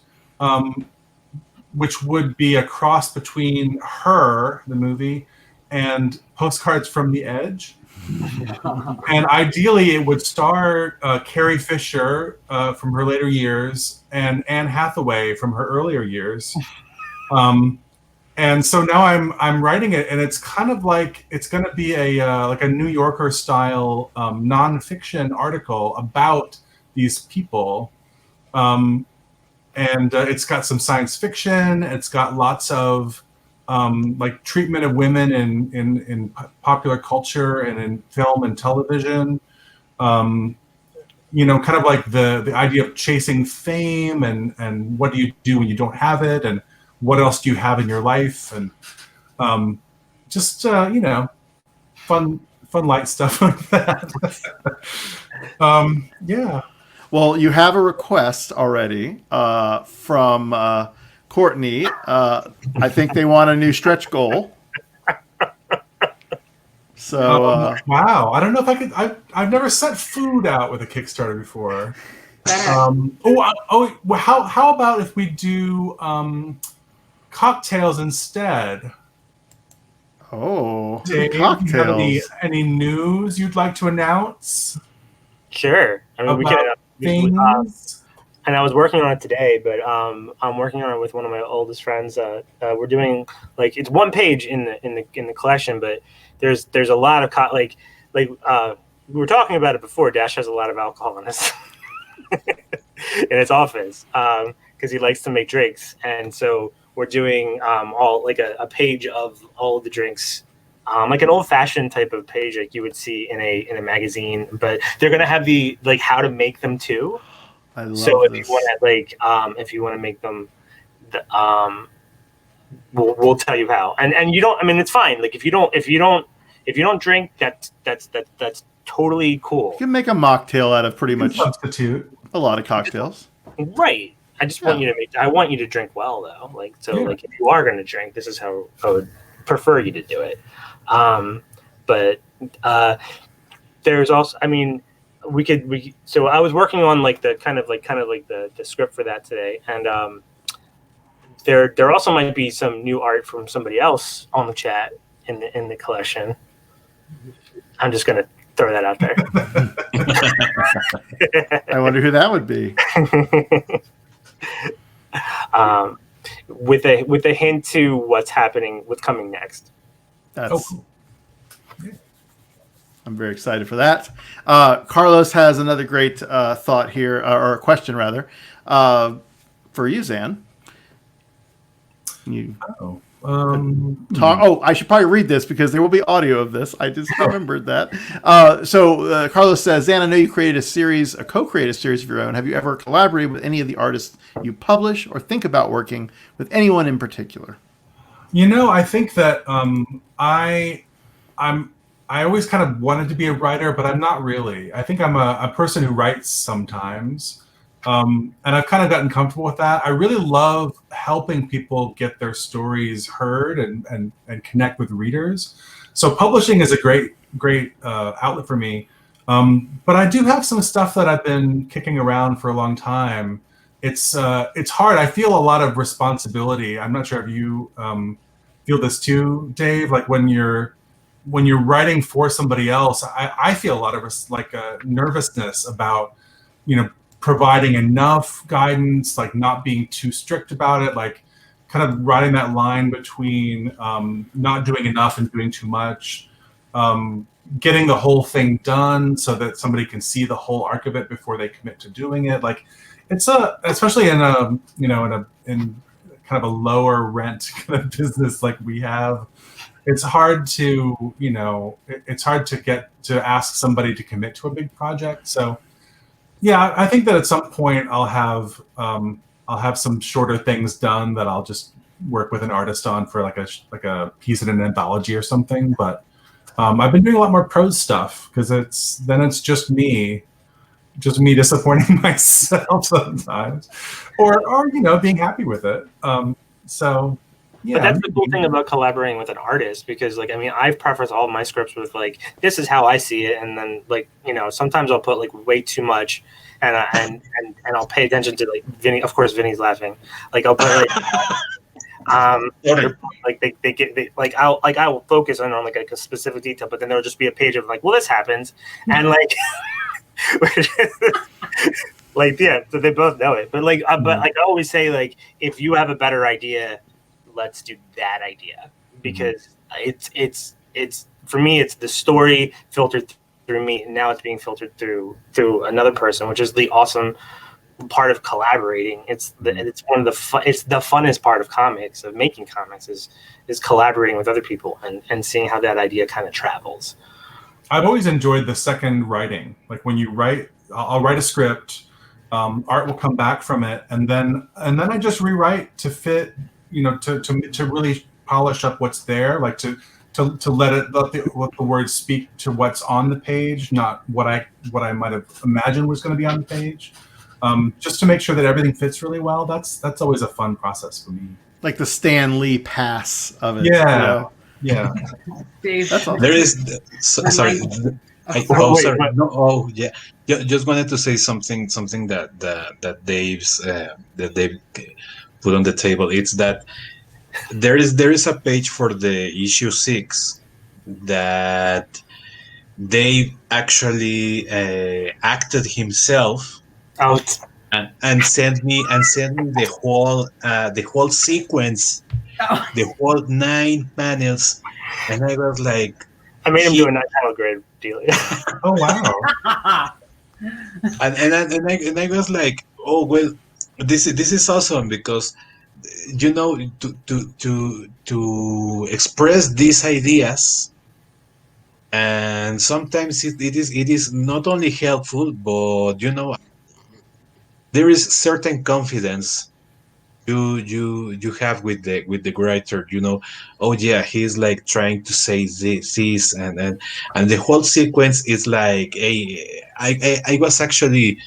which would be a cross between Her, the movie, and Postcards from the Edge. And ideally, it would star Carrie Fisher from her later years and Anne Hathaway from her earlier years. And so now I'm writing it, and it's kind of like it's going to be like a New Yorker style nonfiction article about these people, and it's got some science fiction. It's got lots of like treatment of women in popular culture and in film and television. Kind of like the idea of chasing fame and what do you do when you don't have it, and what else do you have in your life, and just fun light stuff like that. Yeah. Well, you have a request already from Courtney. I think they want a new stretch goal. So wow, I don't know if I could. I've never sent food out with a Kickstarter before. Better. Well, how about if we do cocktails instead? Dave, cocktails. you have any news you'd like to announce? Sure. I mean, we About can. things? And I was working on it today, but I'm working on it with one of my oldest friends. We're doing like it's one page in the collection, but there's a lot of we were talking about it before. Dash has a lot of alcohol in his in his office because he likes to make drinks, and so we're doing all like a page of all of the drinks. Like an old-fashioned type of page like you would see in a magazine, but they're gonna have the like how to make them too. I love So if this. you want to if you want to make them, we'll tell you how. And you don't. I mean, it's fine. Like if you don't drink, that's totally cool. You can make a mocktail out of pretty much Substitute. a lot of cocktails. Right. I just want you to make. I want you to drink well though. Like so. Yeah. Like if you are going to drink, this is how I would prefer you to do it. But there's also. I mean. So I was working on like the kind of like the script for that today, and there also might be some new art from somebody else on the chat in the collection. I'm just gonna throw that out there. I wonder who that would be. With a hint to what's coming next. That's. I'm very excited for that. Carlos has another great thought here, or a question rather, for you, Zan. I should probably read this because there will be audio of this. I just remembered that. So Carlos says, Zan, I know you created a co-created a series of your own. Have you ever collaborated with any of the artists you publish or think about working with anyone in particular? I think that I always kind of wanted to be a writer, but I'm not really. I think I'm a person who writes sometimes. And I've kind of gotten comfortable with that. I really love helping people get their stories heard and connect with readers. So publishing is a great outlet for me. But I do have some stuff that I've been kicking around for a long time. It's hard. I feel a lot of responsibility. I'm not sure if you feel this too, Dave. Like when you're writing for somebody else, I feel a lot of nervousness about, providing enough guidance, like not being too strict about it, like kind of riding that line between not doing enough and doing too much, getting the whole thing done so that somebody can see the whole arc of it before they commit to doing it. Like it's especially in in kind of a lower rent kind of business like we have. It's hard to, get to ask somebody to commit to a big project. So, yeah, I think that at some point I'll have some shorter things done that I'll just work with an artist on for like a piece in an anthology or something. But I've been doing a lot more prose stuff because it's just me disappointing myself sometimes, or being happy with it. So. Yeah, but that's the cool thing about collaborating with an artist, because I've prefaced all of my scripts with like, this is how I see it, and then sometimes I'll put like way too much, and I'll pay attention to like Vinny. Of course, Vinny's laughing. Like I'll put I will focus on like a specific detail, but then there'll just be a page of like, well, this happens, and like. So they both know it, but I always say, like, if you have a better idea, let's do that idea, because it's for me, it's the story filtered through me, and now it's being filtered through another person, which is the awesome part of collaborating. It's the funnest part of comics, of making comics, is collaborating with other people and seeing how that idea kind of travels. I've always enjoyed the second writing. Like when you write, I'll write a script, art will come back from it, and then I just rewrite to fit, to really polish up what's there, like to let the words speak to what's on the page, not what I might have imagined was going to be on the page. Just to make sure that everything fits really well. That's always a fun process for me. Like the Stan Lee pass of it. Yeah. Yeah. Dave, That's all. There is sorry. Wait, Sorry. what? No, yeah. Just wanted to say something that Dave's that Dave put on the table. It's that there is a page for the issue 6 that Dave actually acted himself Oh, and sent me the whole sequence, oh, the whole 9 panels, and I was like, I made him he- do a 9-panel grid deal. Oh wow. and I was like, oh well, this is awesome because to express these ideas, and sometimes it is not only helpful, but there is certain confidence you have with the writer. Oh yeah, he's like trying to say this, and the whole sequence is like I was actually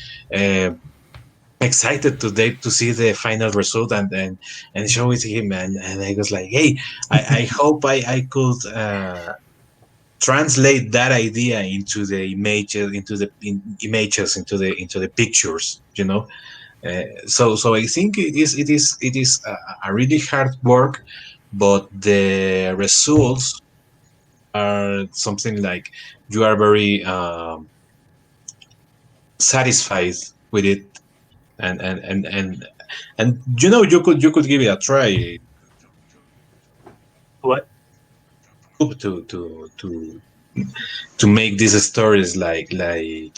excited today to see the final result and show it to him, and I was like, hey, I hope I could translate that idea into the images, into the pictures. So I think it is a really hard work, but the results are something like you are very satisfied with it, and you could give it a try What? to make these stories like I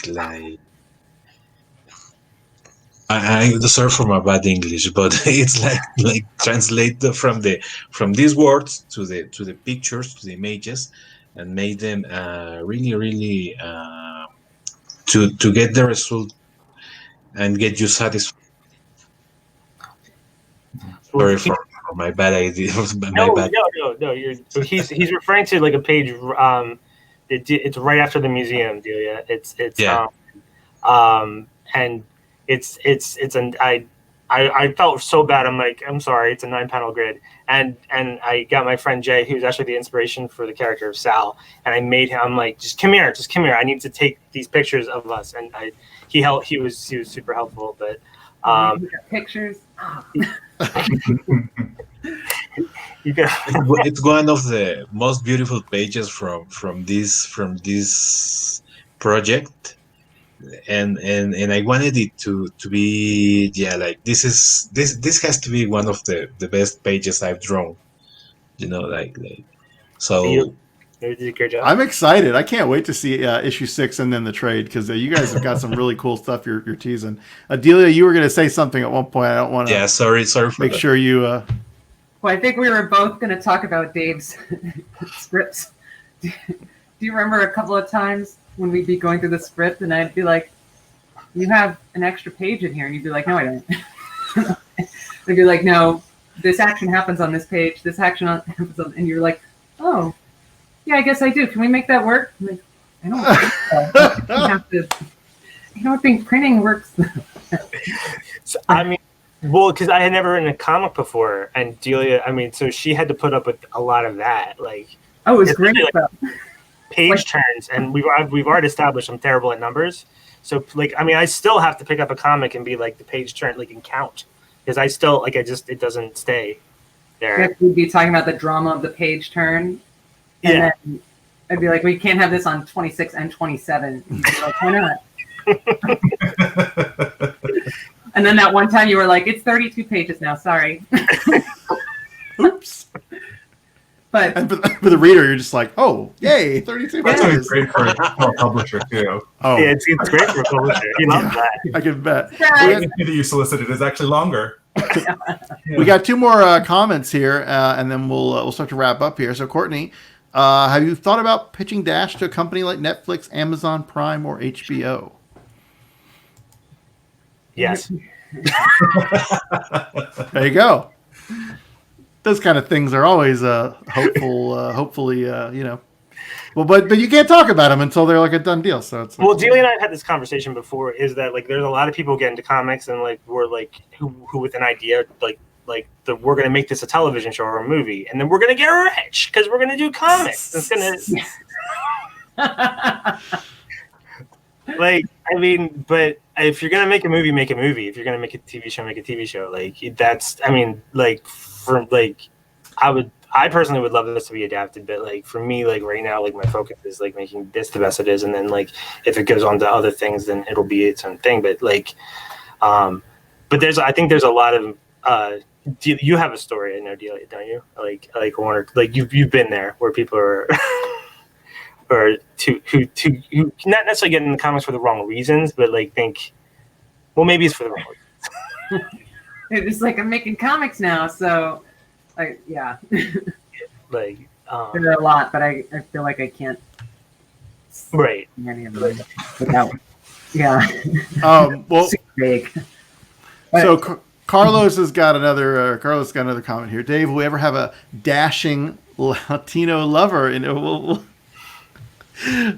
sorry for my bad English, but it's like translate from these words to the pictures, to the images, and make them really really to get the result and get you satisfied. Sorry for my bad idea. No. So he's referring to like a page. It's right after the museum, Delia. It's Yeah. And it's an I felt so bad. I'm like, I'm sorry. It's a 9-panel grid, and I got my friend Jay, who's actually the inspiration for the character of Sal, and I made him. I'm like, just come here. I need to take these pictures of us, and he helped. He was super helpful, but you got pictures. Oh. you got. It's one of the most beautiful pages from this project, and I wanted it to be, like this has to be one of the best pages I've drawn, like so. You did a great job. I'm excited. I can't wait to see issue 6 and then the trade, because you guys have got some really cool stuff you're teasing. Adelia, you were going to say something at one point. I don't want to. Yeah, sorry for Make that. sure you. Well, I think we were both going to talk about Dave's scripts. Do you remember a couple of times when we'd be going through the script and I'd be like, you have an extra page in here, and you'd be like, no, I don't. I'd be like, no, this action happens on this page, this action happens on, and you're like, oh, yeah, I guess I do. Can we make that work? I'm like, I don't think so. I don't think printing works. So, I mean, well, because I had never written a comic before, and Delia, I mean, so she had to put up with a lot of that, like Oh, it was It's great. really Though. page turns, and we've already established I'm terrible at numbers. So, like, I mean, I still have to pick up a comic and be like the page turn, like, and count, because I still like it doesn't stay there. We'd be talking about the drama of the page turn. And Yeah. then I'd be like, we can't have this on 26 and 27. You'd be like, why not? And then that one time you were like, it's 32 pages now. Sorry. Oops. But And for the reader, you're just like, oh, yay, 32 That's always pages. great for a publisher too. Oh, Yeah, it's great for a publisher. He loves that. I can bet. guys, The that you solicited is actually longer. We got 2 more comments here, and then we'll start to wrap up here. So, Courtney, have you thought about pitching Dash to a company like Netflix, Amazon Prime, or HBO? Yes. There you go. Those kind of things are always hopeful. Hopefully, Well, but you can't talk about them until they're like a done deal. So it's Well, Delia and I have had this conversation before. Is that like there's a lot of people get into comics and like we're like who with an idea like we're going to make this a television show or a movie, and then we're going to get rich because we're going to do comics. It's going to like, I mean, but if you're going to make a movie, make a movie. If you're going to make a TV show, make a TV show. Like that's, I mean, like for like, I personally would love this to be adapted, but like for me, like right now, like my focus is like making this the best it is, and then like if it goes on to other things, then it'll be its own thing. But like, but I think there's a lot of you have a story, I know, Delia, don't you? Like Warner, like you've been there where people are or who not necessarily get in the comics for the wrong reasons, but like think, well, maybe it's for the wrong reasons. It's just like I'm making comics now, so. Yeah. Like there are a lot, but I feel like I can't. Right. Any of them without. Yeah. Well. Super big. So Carlos has got another. Carlos got another comment here. Dave, will we ever have a dashing Latino lover?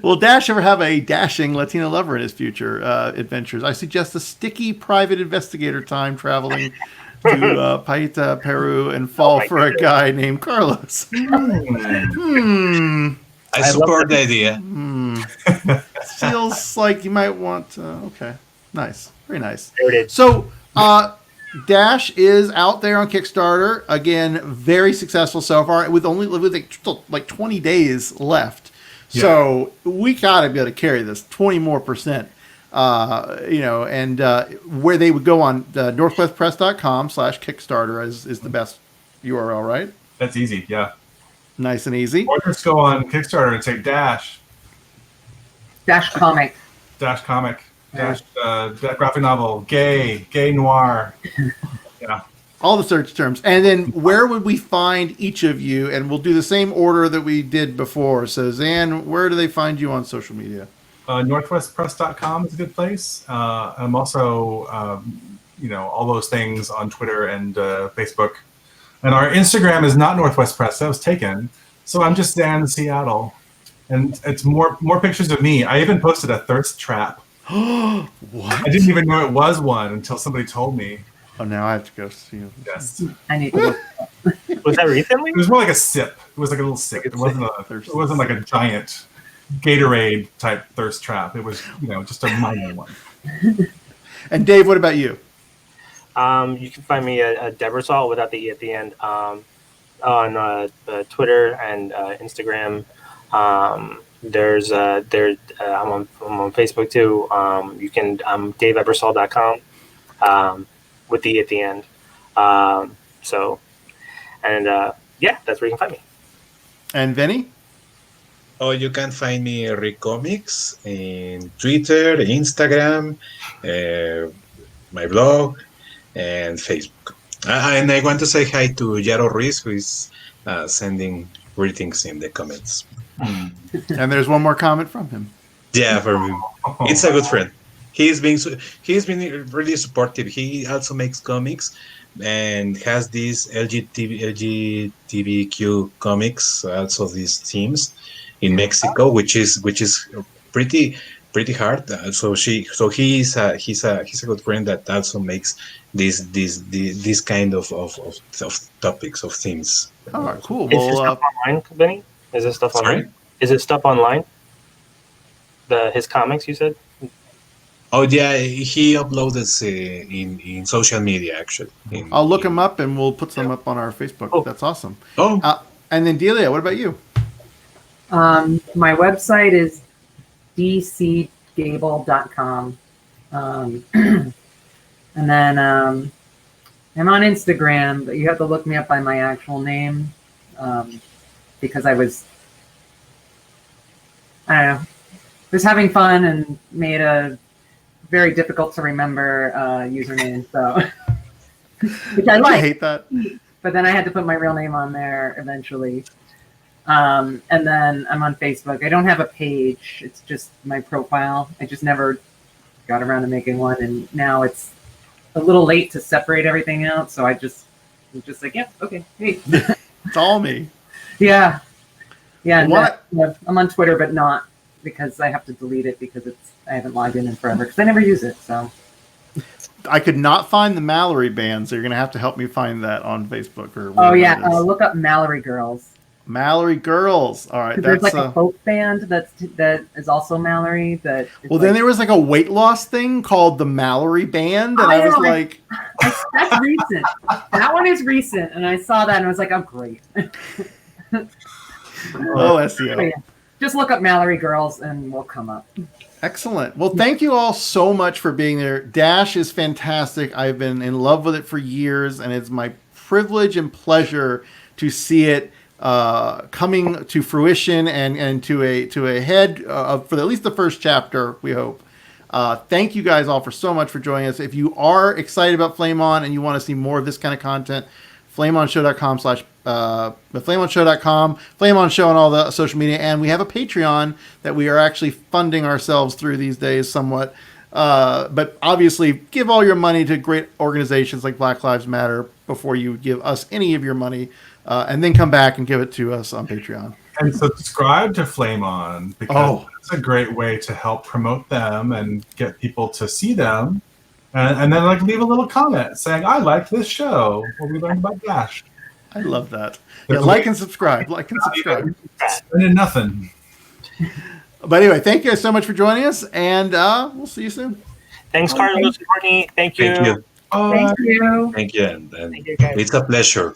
Will Dash ever have a dashing Latino lover in his future adventures? I suggest a sticky private investigator time traveling to Paita, Peru, and fall for a guy named Carlos. I support the idea. Feels like you might want. Okay, nice, very nice. There it is. So, Dash is out there on Kickstarter again, very successful so far, with like 20 days left. Yeah. So we gotta be able to carry this 20% more. And where they would go on northwestpress.com/Kickstarter is the best URL, right? That's easy, yeah. Nice and easy. Or just go on Kickstarter and say dash comic, graphic novel, gay noir. Yeah. All the search terms. And then where would we find each of you? And we'll do the same order that we did before. So Zan, where do they find you on social media? Northwestpress.com is a good place. I'm also, all those things on Twitter and Facebook. And our Instagram is not Northwest Press. That was taken. So I'm just Dan Seattle. And it's more pictures of me. I even posted a thirst trap. What? I didn't even know it was one until somebody told me. Oh, now I have to go see you. Yes. I need to look. Was that recently? It was more like a sip. It was like a little sip. It wasn't like a giant Gatorade type thirst trap. It was, just a minor one. And Dave, what about you? You can find me at Debersol without the E at the end on Twitter and Instagram. I'm on Facebook too. You can DaveEbersol.com with the E at the end. That's where you can find me. And Vinny? Oh, you can find me Rick Comics in Twitter, Instagram, my blog, and Facebook. And I want to say hi to Yaro Ruiz, who is sending greetings in the comments. And there's one more comment from him. Yeah, for me. It's a good friend. He's been really supportive. He also makes comics and has these LGBTQ comics, also these themes in Mexico, which is pretty hard. So he's a good friend that also makes this kind of topics, of themes. Oh, cool. Is this stuff online, Benny? Is this stuff online? Is it stuff online? His comics, you said? Oh yeah, he uploads in social media actually. I'll look him up and we'll put some up on our Facebook. Oh. That's awesome. Oh, and then Delia, what about you? My website is dcgable.com. And then I'm on Instagram, but you have to look me up by my actual name because I was having fun and made a very difficult to remember username. So, which I like. I hate that. But then I had to put my real name on there eventually. And then I'm on Facebook. I don't have a page. It's just my profile. I just never got around to making one. And now it's a little late to separate everything out. So I'm just like, yeah, okay, hey. It's all me. Yeah. Yeah. I'm on Twitter, but not because I have to delete it because I haven't logged in forever because I never use it. So I could not find the Mallory band, so you're gonna have to help me find that on Facebook or. Oh yeah, wherever it is. look up Mallory Girls. Mallory Girls. All right, 'Cause that's there's like a folk band that is also Mallory. That is well. Then there was like a weight loss thing called the Mallory Band, and I was like, that's recent. That one is recent, and I saw that and I was like, oh great. oh, SEO. So, yeah, just look up Mallory Girls and we'll come up. Excellent. Well, thank you all so much for being there. Dash is fantastic. I've been in love with it for years, and it's my privilege and pleasure to see it coming to fruition and to a head for at least the first chapter, we hope. Thank you guys all for so much for joining us. If you are excited about Flame On and you want to see more of this kind of content, flameonshow.com flameonshow.com, Flame On Show on all the social media, and we have a Patreon that we are actually funding ourselves through these days somewhat. But obviously, give all your money to great organizations like Black Lives Matter before you give us any of your money, and then come back and give it to us on Patreon. And subscribe to Flame On, because it's a great way to help promote them and get people to see them. And then leave a little comment saying, I like this show, where we learned about Dash. I love that. Yeah, like and subscribe. Like and subscribe. Spending nothing. But anyway, thank you guys so much for joining us, and we'll see you soon. Thanks, Carlos and Courtney. Thank you. Thank you. Thank you. Thank you. And Thank you, guys. it's a pleasure.